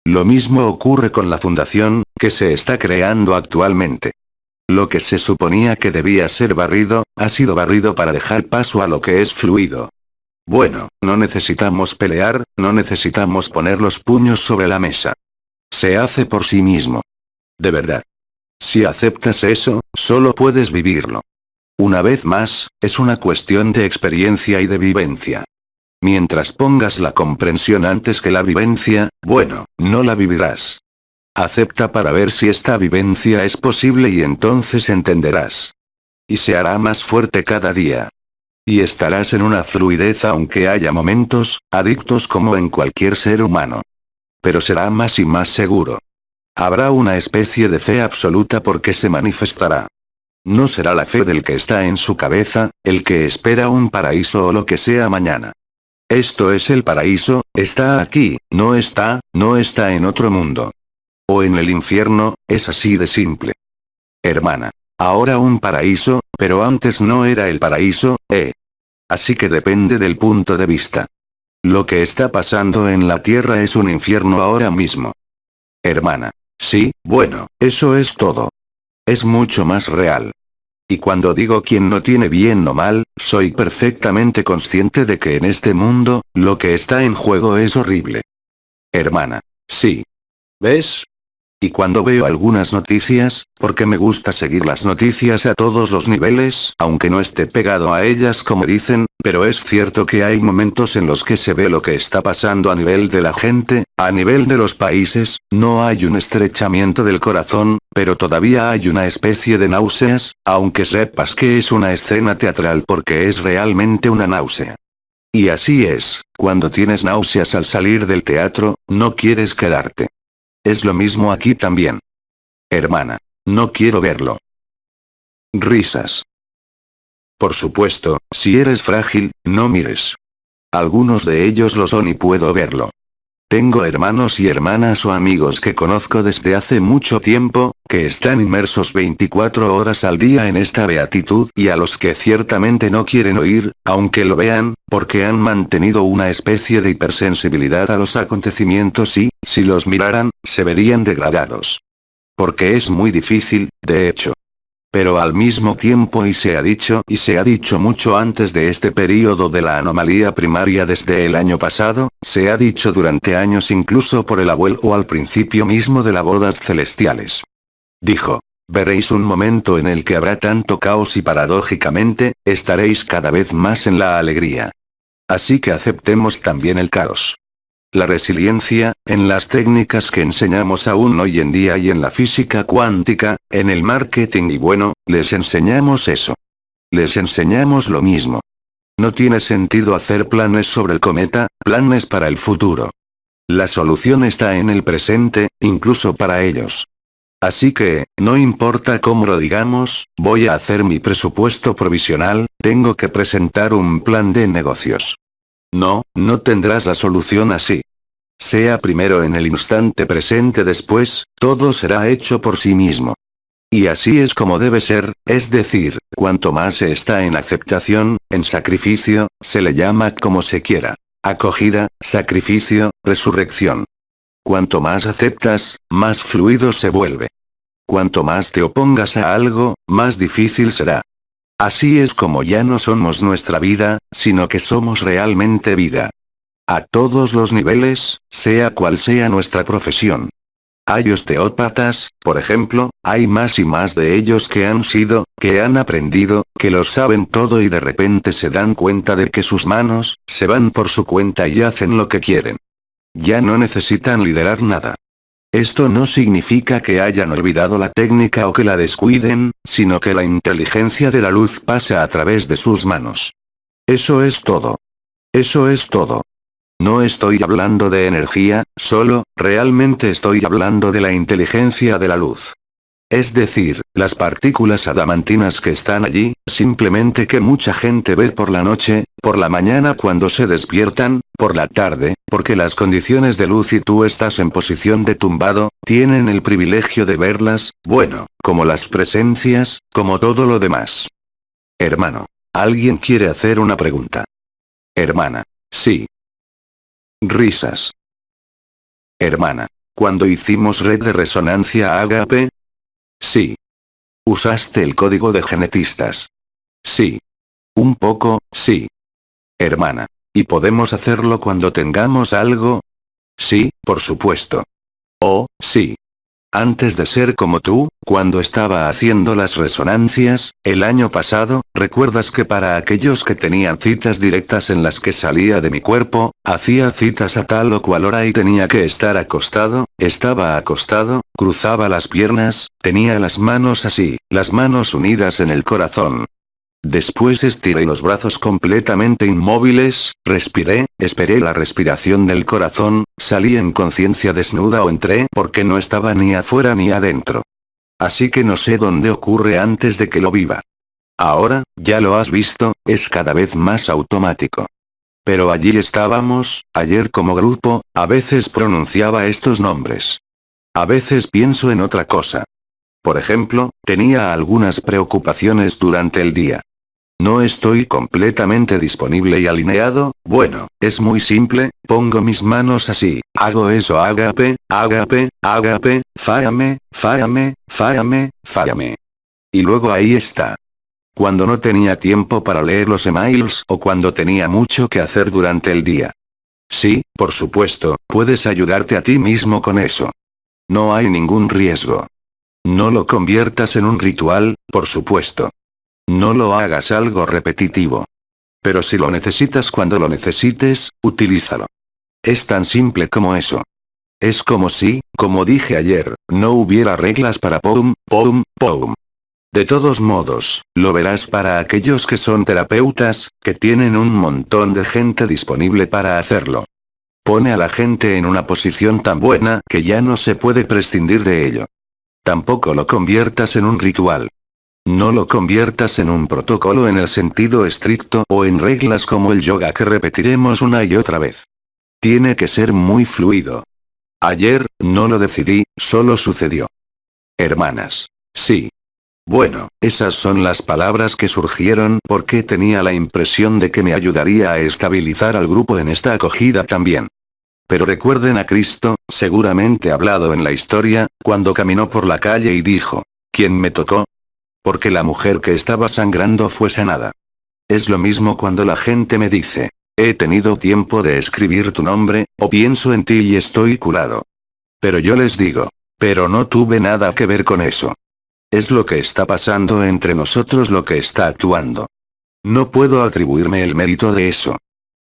Lo mismo ocurre con la fundación, que se está creando actualmente. Lo que se suponía que debía ser barrido, ha sido barrido para dejar paso a lo que es fluido. Bueno, no necesitamos pelear, no necesitamos poner los puños sobre la mesa. Se hace por sí mismo. De verdad. Si aceptas eso, solo puedes vivirlo. Una vez más, es una cuestión de experiencia y de vivencia. Mientras pongas la comprensión antes que la vivencia, bueno, no la vivirás. Acepta para ver si esta vivencia es posible y entonces entenderás. Y se hará más fuerte cada día. Y estarás en una fluidez aunque haya momentos, adictos como en cualquier ser humano. Pero será más y más seguro. Habrá una especie de fe absoluta porque se manifestará. No será la fe del que está en su cabeza, el que espera un paraíso o lo que sea mañana. Esto es el paraíso, está aquí, no está en otro mundo. O en el infierno, es así de simple. Hermana. Ahora un paraíso, pero antes no era el paraíso, ¿eh? Así que depende del punto de vista. Lo que está pasando en la tierra es un infierno ahora mismo. Hermana. Sí, bueno, eso es todo. Es mucho más real. Y cuando digo quien no tiene bien o mal, soy perfectamente consciente de que en este mundo, lo que está en juego es horrible. Hermana. Sí. ¿Ves? Y cuando veo algunas noticias, porque me gusta seguir las noticias a todos los niveles, aunque no esté pegado a ellas como dicen, pero es cierto que hay momentos en los que se ve lo que está pasando a nivel de la gente, a nivel de los países, no hay un estrechamiento del corazón, pero todavía hay una especie de náuseas, aunque sepas que es una escena teatral porque es realmente una náusea. Y así es, cuando tienes náuseas al salir del teatro, no quieres quedarte. Es lo mismo aquí también. Hermana. No quiero verlo. Risas. Por supuesto, si eres frágil, no mires. Algunos de ellos lo son y puedo verlo. Tengo hermanos y hermanas o amigos que conozco desde hace mucho tiempo, que están inmersos 24 horas al día en esta beatitud y a los que ciertamente no quieren oír, aunque lo vean, porque han mantenido una especie de hipersensibilidad a los acontecimientos y, si los miraran, se verían degradados. Porque es muy difícil, de hecho. Pero al mismo tiempo y se ha dicho mucho antes de este período de la anomalía primaria desde el año pasado, se ha dicho durante años incluso por el abuelo o al principio mismo de las bodas celestiales. Dijo, veréis un momento en el que habrá tanto caos y paradójicamente, estaréis cada vez más en la alegría. Así que aceptemos también el caos. La resiliencia, en las técnicas que enseñamos aún hoy en día y en la física cuántica, en el marketing y bueno, les enseñamos eso. Les enseñamos lo mismo. No tiene sentido hacer planes sobre el cometa, planes para el futuro. La solución está en el presente, incluso para ellos. Así que, no importa cómo lo digamos, voy a hacer mi presupuesto provisional, tengo que presentar un plan de negocios. No, no tendrás la solución así. Sea primero en el instante presente después, todo será hecho por sí mismo. Y así es como debe ser, es decir, cuanto más se está en aceptación, en sacrificio, se le llama como se quiera. Acogida, sacrificio, resurrección. Cuanto más aceptas, más fluido se vuelve. Cuanto más te opongas a algo, más difícil será. Así es como ya no somos nuestra vida, sino que somos realmente vida. A todos los niveles, sea cual sea nuestra profesión. Hay osteópatas, por ejemplo, hay más y más de ellos que han aprendido, que lo saben todo y de repente se dan cuenta de que sus manos, se van por su cuenta y hacen lo que quieren. Ya no necesitan liderar nada. Esto no significa que hayan olvidado la técnica o que la descuiden, sino que la inteligencia de la luz pasa a través de sus manos. Eso es todo. Eso es todo. No estoy hablando de energía, solo, realmente estoy hablando de la inteligencia de la luz. Es decir, las partículas adamantinas que están allí, simplemente que mucha gente ve por la noche, por la mañana cuando se despiertan, por la tarde, porque las condiciones de luz y tú estás en posición de tumbado, tienen el privilegio de verlas, bueno, como las presencias, como todo lo demás. Hermano. ¿Alguien quiere hacer una pregunta? Hermana. Sí. Risas. Hermana. ¿Cuando hicimos red de resonancia Agape? Sí. ¿Usaste el código de genetistas? Sí. Un poco, sí. Hermana. ¿Y podemos hacerlo cuando tengamos algo? Sí, por supuesto. Oh, sí. Antes de ser como tú, cuando estaba haciendo las resonancias, el año pasado, ¿recuerdas que para aquellos que tenían citas directas en las que salía de mi cuerpo, hacía citas a tal o cual hora y tenía que estar acostado, estaba acostado, cruzaba las piernas, tenía las manos así, las manos unidas en el corazón? Después estiré los brazos completamente inmóviles, respiré, esperé la respiración del corazón, salí en conciencia desnuda o entré porque no estaba ni afuera ni adentro. Así que no sé dónde ocurre antes de que lo viva. Ahora, ya lo has visto, es cada vez más automático. Pero allí estábamos, ayer como grupo, a veces pronunciaba estos nombres. A veces pienso en otra cosa. Por ejemplo, tenía algunas preocupaciones durante el día. No estoy completamente disponible y alineado, bueno, es muy simple, pongo mis manos así, hago eso ágape, ágape, ágape, fállame, fállame, fállame, fállame. Y luego ahí está. Cuando no tenía tiempo para leer los emails o cuando tenía mucho que hacer durante el día. Sí, por supuesto, puedes ayudarte a ti mismo con eso. No hay ningún riesgo. No lo conviertas en un ritual, por supuesto. No lo hagas algo repetitivo. Pero si lo necesitas cuando lo necesites, utilízalo. Es tan simple como eso. Es como si, como dije ayer, no hubiera reglas para POUM, POUM, POUM. De todos modos, lo verás para aquellos que son terapeutas, que tienen un montón de gente disponible para hacerlo. Pone a la gente en una posición tan buena que ya no se puede prescindir de ello. Tampoco lo conviertas en un ritual. No lo conviertas en un protocolo en el sentido estricto o en reglas como el yoga que repetiremos una y otra vez. Tiene que ser muy fluido. Ayer, no lo decidí, solo sucedió. Hermanas. Sí. Bueno, esas son las palabras que surgieron porque tenía la impresión de que me ayudaría a estabilizar al grupo en esta acogida también. Pero recuerden a Cristo, seguramente hablado en la historia, cuando caminó por la calle y dijo, ¿quién me tocó? Porque la mujer que estaba sangrando fue sanada. Es lo mismo cuando la gente me dice, he tenido tiempo de escribir tu nombre, o pienso en ti y estoy curado. Pero yo les digo, pero no tuve nada que ver con eso. Es lo que está pasando entre nosotros lo que está actuando. No puedo atribuirme el mérito de eso.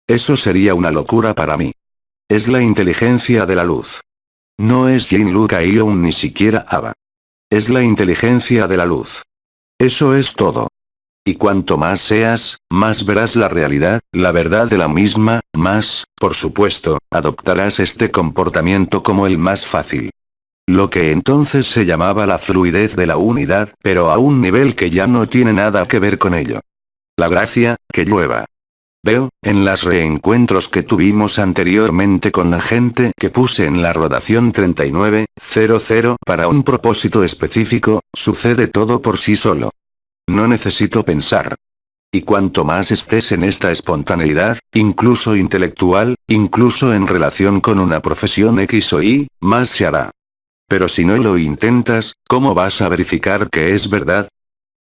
Eso sería una locura para mí. Es la inteligencia de la luz. No es Jean-Luc Ayllon ni siquiera Ava. Es la inteligencia de la luz. Eso es todo. Y cuanto más seas, más verás la realidad, la verdad de la misma, más, por supuesto, adoptarás este comportamiento como el más fácil. Lo que entonces se llamaba la fluidez de la unidad, pero a un nivel que ya no tiene nada que ver con ello. La gracia, que llueva. Veo, en los reencuentros que tuvimos anteriormente con la gente que puse en la rotación 3900 para un propósito específico, sucede todo por sí solo. No necesito pensar. Y cuanto más estés en esta espontaneidad, incluso intelectual, incluso en relación con una profesión X o Y, más se hará. Pero si no lo intentas, ¿cómo vas a verificar que es verdad?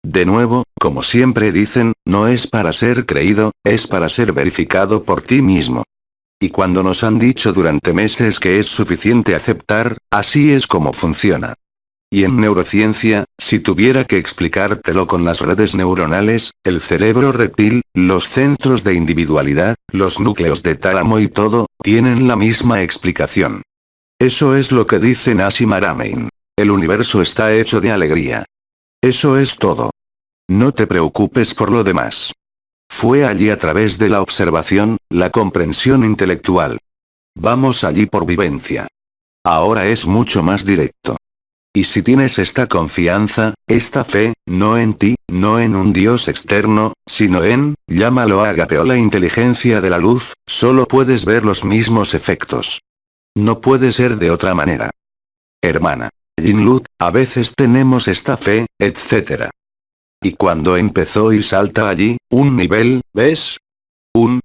De nuevo, como siempre dicen, no es para ser creído, es para ser verificado por ti mismo. Y cuando nos han dicho durante meses que es suficiente aceptar, así es como funciona. Y en neurociencia, si tuviera que explicártelo con las redes neuronales, el cerebro reptil, los centros de individualidad, los núcleos de tálamo y todo, tienen la misma explicación. Eso es lo que dice Nassim Haramein. El universo está hecho de alegría. Eso es todo. No te preocupes por lo demás. Fue allí a través de la observación, la comprensión intelectual. Vamos allí por vivencia. Ahora es mucho más directo. Y si tienes esta confianza, esta fe, no en ti, no en un Dios externo, sino en, llámalo ágape o la inteligencia de la luz, solo puedes ver los mismos efectos. No puede ser de otra manera. Hermana. Jean-Luc, a veces tenemos esta fe, etc. Y cuando empezó y salta allí, un nivel, ¿ves? Un.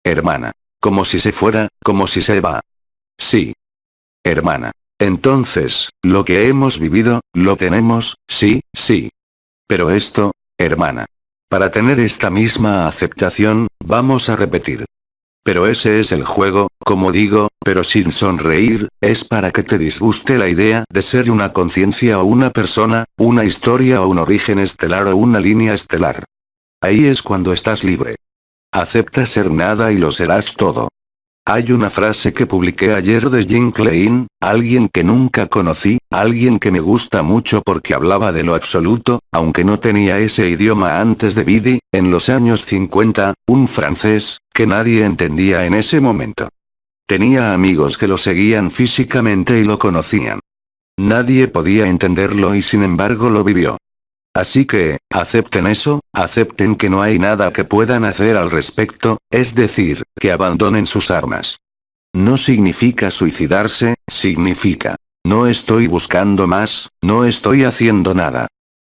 Hermana. Como si se fuera, como si se va. Sí. Hermana. Entonces, lo que hemos vivido, lo tenemos, sí. Pero esto, hermana. Para tener esta misma aceptación, vamos a repetir. Pero ese es el juego, como digo, pero sin sonreír, es para que te disguste la idea de ser una conciencia o una persona, una historia o un origen estelar o una línea estelar. Ahí es cuando estás libre. Acepta ser nada y lo serás todo. Hay una frase que publiqué ayer de Jim Klein, alguien que nunca conocí, alguien que me gusta mucho porque hablaba de lo absoluto, aunque no tenía ese idioma antes de Bidi, en los años 50, un francés, que nadie entendía en ese momento. Tenía amigos que lo seguían físicamente y lo conocían. Nadie podía entenderlo y sin embargo lo vivió. Así que, acepten eso, acepten que no hay nada que puedan hacer al respecto, es decir, que abandonen sus armas. No significa suicidarse, significa, no estoy buscando más, no estoy haciendo nada.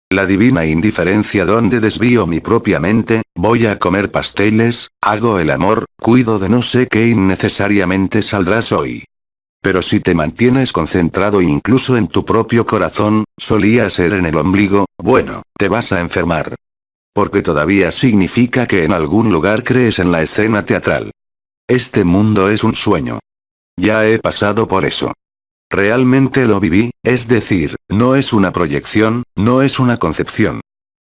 La divina indiferencia donde desvío mi propia mente, voy a comer pasteles, hago el amor, cuido de no sé qué innecesariamente saldrás hoy. Pero si te mantienes concentrado incluso en tu propio corazón, solía ser en el ombligo, bueno, te vas a enfermar. Porque todavía significa que en algún lugar crees en la escena teatral. Este mundo es un sueño. Ya he pasado por eso. Realmente lo viví, es decir, no es una proyección, no es una concepción.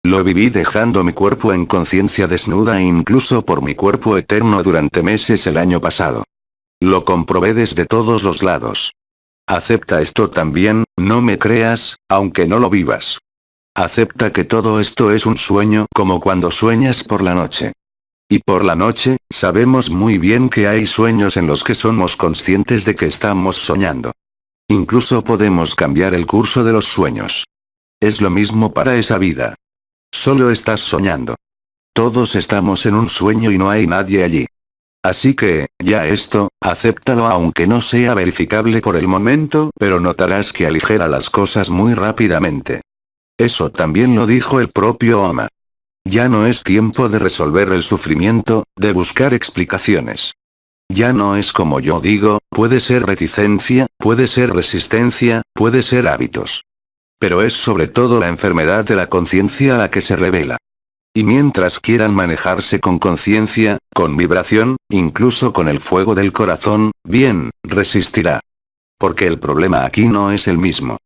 Lo viví dejando mi cuerpo en conciencia desnuda e incluso por mi cuerpo eterno durante meses el año pasado. Lo comprobé desde todos los lados. Acepta esto también, no me creas, aunque no lo vivas. Acepta que todo esto es un sueño como cuando sueñas por la noche. Y por la noche, sabemos muy bien que hay sueños en los que somos conscientes de que estamos soñando. Incluso podemos cambiar el curso de los sueños. Es lo mismo para esa vida. Solo estás soñando. Todos estamos en un sueño y no hay nadie allí. Así que, ya esto, acéptalo aunque no sea verificable por el momento, pero notarás que aligera las cosas muy rápidamente. Eso también lo dijo el propio Oma. Ya no es tiempo de resolver el sufrimiento, de buscar explicaciones. Ya no es como yo digo, puede ser reticencia, puede ser resistencia, puede ser hábitos. Pero es sobre todo la enfermedad de la conciencia a la que se revela. Y mientras quieran manejarse con conciencia, con vibración, incluso con el fuego del corazón, bien, resistirá. Porque el problema aquí no es el mismo.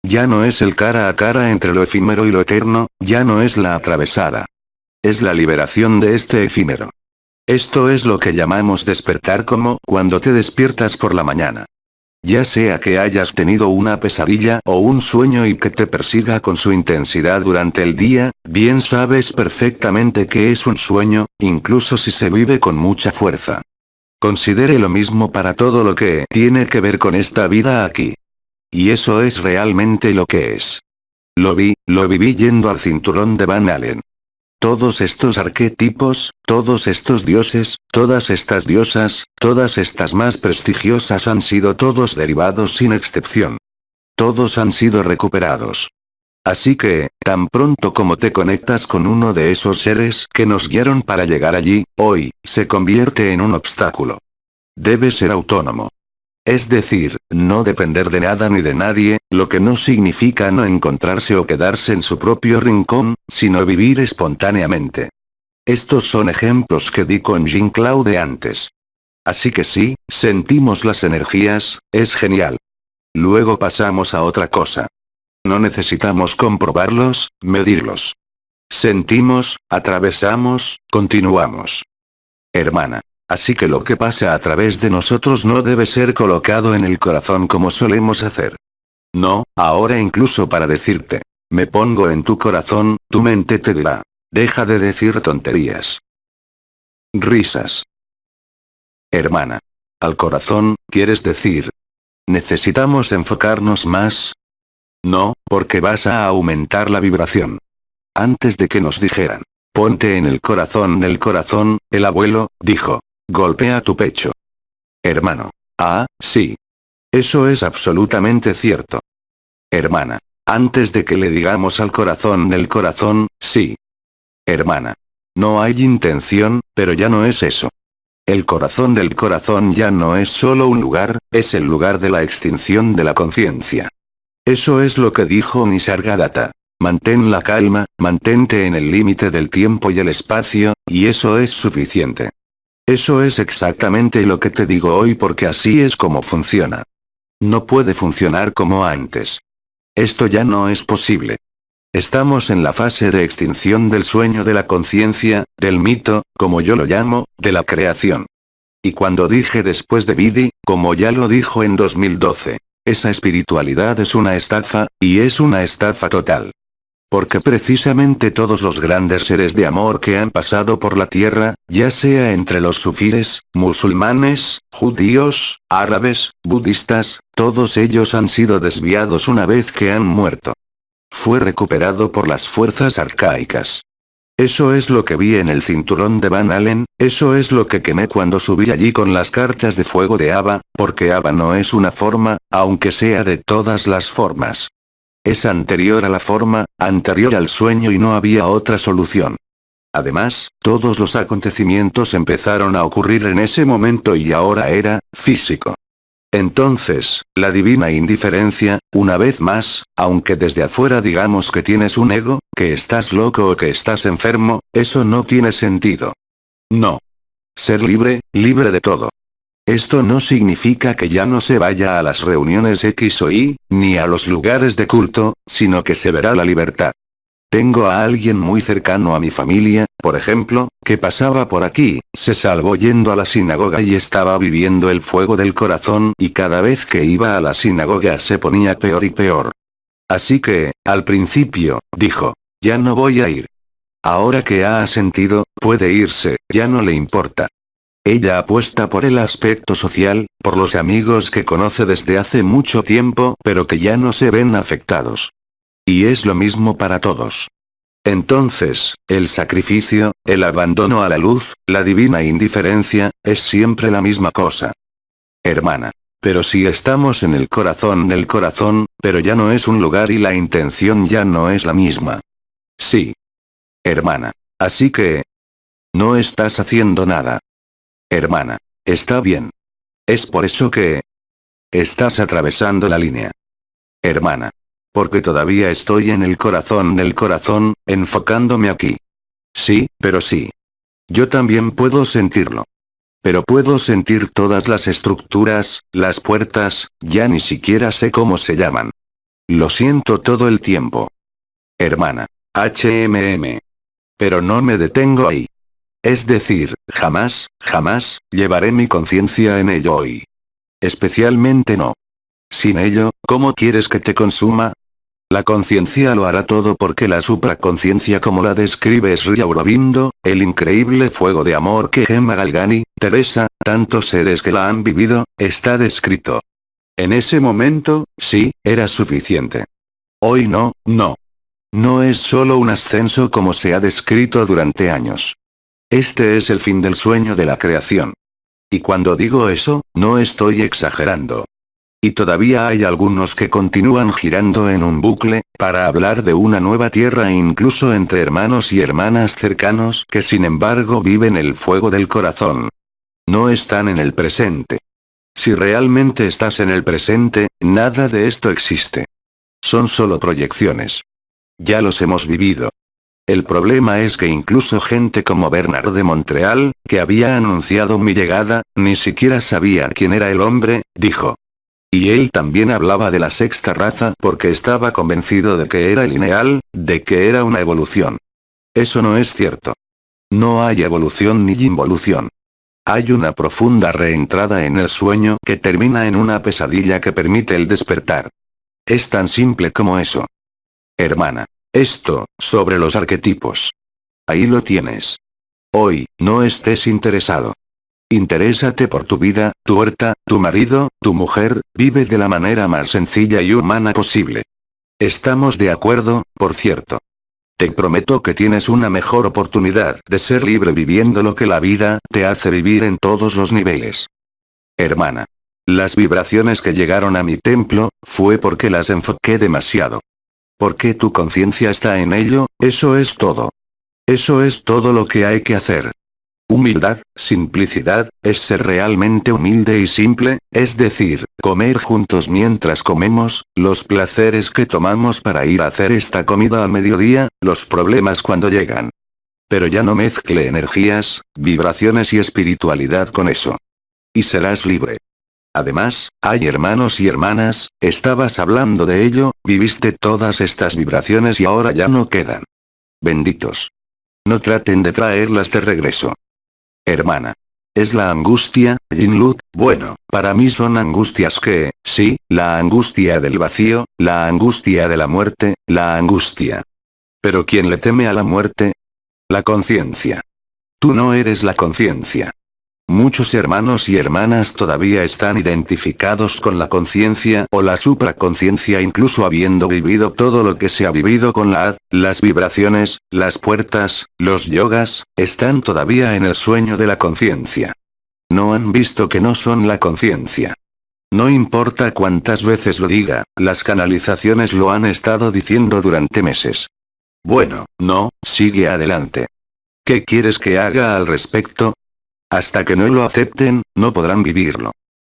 Ya no es el cara a cara entre lo efímero y lo eterno, ya no es la atravesada. Es la liberación de este efímero. Esto es lo que llamamos despertar, como cuando te despiertas por la mañana. Ya sea que hayas tenido una pesadilla o un sueño y que te persiga con su intensidad durante el día, bien sabes perfectamente que es un sueño, incluso si se vive con mucha fuerza. Considere lo mismo para todo lo que tiene que ver con esta vida aquí. Y eso es realmente lo que es. Lo viví yendo al cinturón de Van Allen. Todos estos arquetipos, todos estos dioses, todas estas diosas, todas estas más prestigiosas han sido todos derivados sin excepción. Todos han sido recuperados. Así que, tan pronto como te conectas con uno de esos seres que nos guiaron para llegar allí, hoy, se convierte en un obstáculo. Debe ser autónomo. Es decir, no depender de nada ni de nadie, lo que no significa no encontrarse o quedarse en su propio rincón, sino vivir espontáneamente. Estos son ejemplos que di con Jean-Claude antes. Así que sí, sentimos las energías, es genial. Luego pasamos a otra cosa. No necesitamos comprobarlos, medirlos. Sentimos, atravesamos, continuamos. Hermana. Así que lo que pasa a través de nosotros no debe ser colocado en el corazón como solemos hacer. No, ahora incluso para decirte, me pongo en tu corazón, tu mente te dirá, deja de decir tonterías. Risas. Hermana. Al corazón, ¿quieres decir? ¿Necesitamos enfocarnos más? No, porque vas a aumentar la vibración. Antes de que nos dijeran, ponte en el corazón del corazón, el abuelo, dijo. Golpea tu pecho. Hermano. Ah, sí. Eso es absolutamente cierto. Hermana. Antes de que le digamos al corazón del corazón, sí. Hermana. No hay intención, pero ya no es eso. El corazón del corazón ya no es solo un lugar, es el lugar de la extinción de la conciencia. Eso es lo que dijo Nisargadatta. Mantén la calma, mantente en el límite del tiempo y el espacio, y eso es suficiente. Eso es exactamente lo que te digo hoy porque así es como funciona. No puede funcionar como antes. Esto ya no es posible. Estamos en la fase de extinción del sueño de la conciencia, del mito, como yo lo llamo, de la creación. Y cuando dije después de Vidi, como ya lo dijo en 2012, esa espiritualidad es una estafa, y es una estafa total. Porque precisamente todos los grandes seres de amor que han pasado por la tierra, ya sea entre los sufíes, musulmanes, judíos, árabes, budistas, todos ellos han sido desviados una vez que han muerto. Fue recuperado por las fuerzas arcaicas. Eso es lo que vi en el cinturón de Van Allen, eso es lo que quemé cuando subí allí con las cartas de fuego de Ava, porque Ava no es una forma, aunque sea de todas las formas. Es anterior a la forma, anterior al sueño y no había otra solución. Además, todos los acontecimientos empezaron a ocurrir en ese momento y ahora era, físico. Entonces, la divina indiferencia, una vez más, aunque desde afuera digamos que tienes un ego, que estás loco o que estás enfermo, eso no tiene sentido. No. Ser libre, libre de todo. Esto no significa que ya no se vaya a las reuniones X o Y, ni a los lugares de culto, sino que se verá la libertad. Tengo a alguien muy cercano a mi familia, por ejemplo, que pasaba por aquí, se salvó yendo a la sinagoga y estaba viviendo el fuego del corazón y cada vez que iba a la sinagoga se ponía peor y peor. Así que, al principio, dijo, ya no voy a ir. Ahora que ha asentido, puede irse, ya no le importa. Ella apuesta por el aspecto social, por los amigos que conoce desde hace mucho tiempo, pero que ya no se ven afectados. Y es lo mismo para todos. Entonces, el sacrificio, el abandono a la luz, la divina indiferencia, es siempre la misma cosa. Hermana. Pero si estamos en el corazón del corazón, pero ya no es un lugar y la intención ya no es la misma. Sí. Hermana. Así que... no estás haciendo nada. Hermana. Está bien. Es por eso que... estás atravesando la línea. Hermana. Porque todavía estoy en el corazón del corazón, enfocándome aquí. Sí, pero sí. Yo también puedo sentirlo. Pero puedo sentir todas las estructuras, las puertas, ya ni siquiera sé cómo se llaman. Lo siento todo el tiempo. Hermana. HMM. Pero no me detengo ahí. Es decir, jamás, jamás, llevaré mi conciencia en ello hoy. Especialmente no. Sin ello, ¿cómo quieres que te consuma? La conciencia lo hará todo porque la supraconciencia como la describe Sri Aurobindo, el increíble fuego de amor que Gemma Galgani, Teresa, tantos seres que la han vivido, está descrito. En ese momento, sí, era suficiente. Hoy no, no. No es solo un ascenso como se ha descrito durante años. Este es el fin del sueño de la creación. Y cuando digo eso, no estoy exagerando. Y todavía hay algunos que continúan girando en un bucle, para hablar de una nueva tierra incluso entre hermanos y hermanas cercanos que sin embargo viven el fuego del corazón. No están en el presente. Si realmente estás en el presente, nada de esto existe. Son solo proyecciones. Ya los hemos vivido. El problema es que incluso gente como Bernard de Montreal, que había anunciado mi llegada, ni siquiera sabía quién era el hombre, dijo. Y él también hablaba de la sexta raza porque estaba convencido de que era lineal, de que era una evolución. Eso no es cierto. No hay evolución ni involución. Hay una profunda reentrada en el sueño que termina en una pesadilla que permite el despertar. Es tan simple como eso. Hermana. Esto, sobre los arquetipos. Ahí lo tienes. Hoy, no estés interesado. Interésate por tu vida, tu huerta, tu marido, tu mujer, vive de la manera más sencilla y humana posible. Estamos de acuerdo, por cierto. Te prometo que tienes una mejor oportunidad de ser libre viviendo lo que la vida te hace vivir en todos los niveles. Hermana. Las vibraciones que llegaron a mi templo, fue porque las enfoqué demasiado. Porque tu conciencia está en ello, eso es todo. Eso es todo lo que hay que hacer. Humildad, simplicidad, es ser realmente humilde y simple, es decir, comer juntos mientras comemos, los placeres que tomamos para ir a hacer esta comida a mediodía, los problemas cuando llegan. Pero ya no mezcle energías, vibraciones y espiritualidad con eso. Y serás libre. Además, hay hermanos y hermanas, estabas hablando de ello, viviste todas estas vibraciones y ahora ya no quedan. Benditos. No traten de traerlas de regreso. Hermana. Es la angustia, Jinlut. Bueno, para mí son angustias que, sí, la angustia del vacío, la angustia de la muerte, la angustia. Pero ¿quién le teme a la muerte? La conciencia. Tú no eres la conciencia. Muchos hermanos y hermanas todavía están identificados con la conciencia o la supraconciencia incluso habiendo vivido todo lo que se ha vivido con las vibraciones, las puertas, los yogas, están todavía en el sueño de la conciencia. No han visto que no son la conciencia. No importa cuántas veces lo diga, las canalizaciones lo han estado diciendo durante meses. Bueno, no, sigue adelante. ¿Qué quieres que haga al respecto? Hasta que no lo acepten, no podrán vivirlo.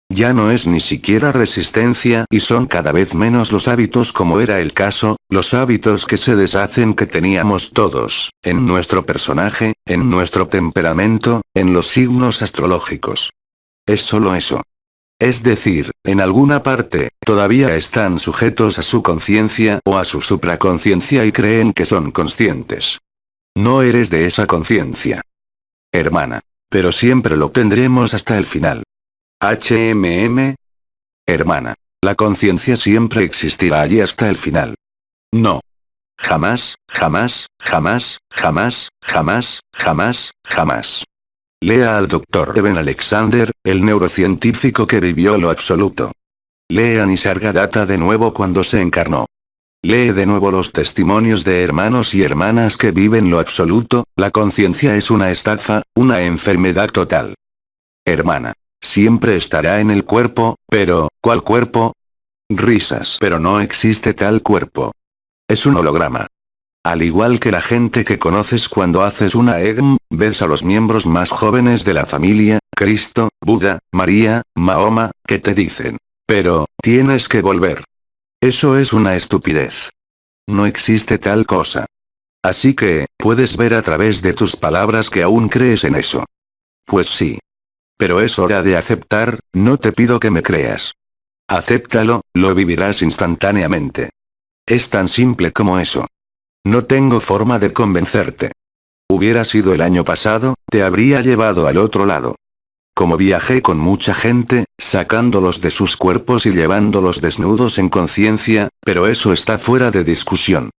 Ya no es ni siquiera resistencia y son cada vez menos los hábitos como era el caso, los hábitos que se deshacen que teníamos todos, en nuestro personaje, en nuestro temperamento, en los signos astrológicos. Es solo eso. Es decir, en alguna parte, todavía están sujetos a su conciencia o a su supraconciencia y creen que son conscientes. No eres de esa conciencia. Hermana. Pero siempre lo tendremos hasta el final. Hermana. La conciencia siempre existirá allí hasta el final. No. Jamás, jamás, jamás, jamás, jamás, jamás, jamás. Lea al Dr. Eben Alexander, el neurocientífico que vivió lo absoluto. Lea a Nisargadatta de nuevo cuando se encarnó. Lee de nuevo los testimonios de hermanos y hermanas que viven lo absoluto, la conciencia es una estafa, una enfermedad total. Hermana. Siempre estará en el cuerpo, pero, ¿cuál cuerpo? Risas. Pero no existe tal cuerpo. Es un holograma. Al igual que la gente que conoces cuando haces una EGM, ves a los miembros más jóvenes de la familia, Cristo, Buda, María, Mahoma, que te dicen. Pero, tienes que volver. Eso es una estupidez. No existe tal cosa. Así que, puedes ver a través de tus palabras que aún crees en eso. Pues sí. Pero es hora de aceptar, no te pido que me creas. Acéptalo, lo vivirás instantáneamente. Es tan simple como eso. No tengo forma de convencerte. Hubiera sido el año pasado, te habría llevado al otro lado. Como viajé con mucha gente, sacándolos de sus cuerpos y llevándolos desnudos en conciencia, pero eso está fuera de discusión.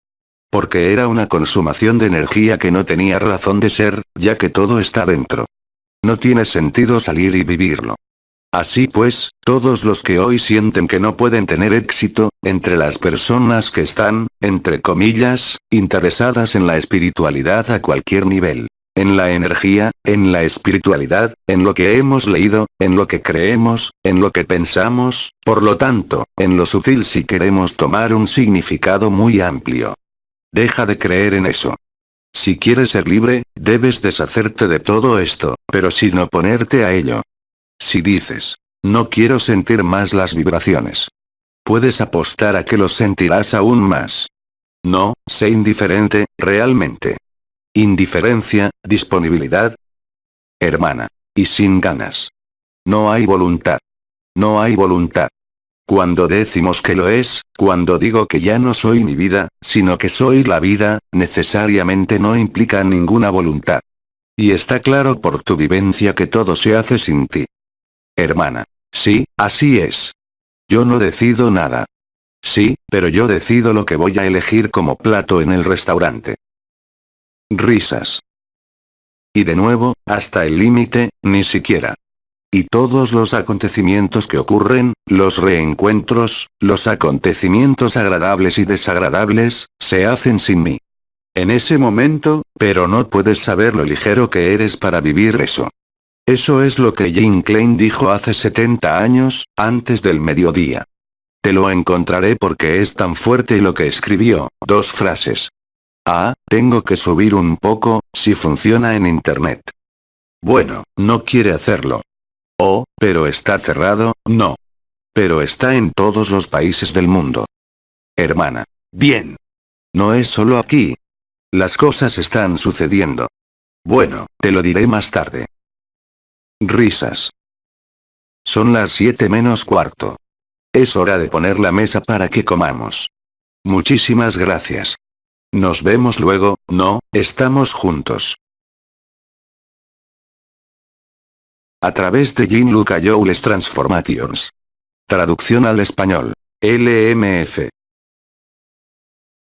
Porque era una consumación de energía que no tenía razón de ser, ya que todo está dentro. No tiene sentido salir y vivirlo. Así pues, todos los que hoy sienten que no pueden tener éxito, entre las personas que están, entre comillas, interesadas en la espiritualidad a cualquier nivel. En la energía, en la espiritualidad, en lo que hemos leído, en lo que creemos, en lo que pensamos, por lo tanto, en lo sutil si queremos tomar un significado muy amplio. Deja de creer en eso. Si quieres ser libre, debes deshacerte de todo esto, pero sin oponerte a ello. Si dices, no quiero sentir más las vibraciones. Puedes apostar a que los sentirás aún más. No, sé indiferente, realmente. Indiferencia, disponibilidad. Hermana. Y sin ganas. No hay voluntad. No hay voluntad. Cuando decimos que lo es, cuando digo que ya no soy mi vida, sino que soy la vida, necesariamente no implica ninguna voluntad. Y está claro por tu vivencia que todo se hace sin ti. Hermana. Sí, así es. Yo no decido nada. Sí, pero yo decido lo que voy a elegir como plato en el restaurante. Risas. Y de nuevo, hasta el límite, ni siquiera. Y todos los acontecimientos que ocurren, los reencuentros, los acontecimientos agradables y desagradables, se hacen sin mí. En ese momento, pero no puedes saber lo ligero que eres para vivir eso. Eso es lo que Jim Klein dijo hace 70 años, antes del mediodía. Te lo encontraré porque es tan fuerte lo que escribió, 2 frases. Tengo que subir un poco, si funciona en internet. Bueno, no quiere hacerlo. Pero está cerrado, no. Pero está en todos los países del mundo. Hermana. Bien. No es solo aquí. Las cosas están sucediendo. Bueno, te lo diré más tarde. Risas. Son las 7 menos cuarto. Es hora de poner la mesa para que comamos. Muchísimas gracias. Nos vemos luego, ¿no? Estamos juntos. A través de Jean-Luc Ayoules Transformations. Traducción al español. LMF.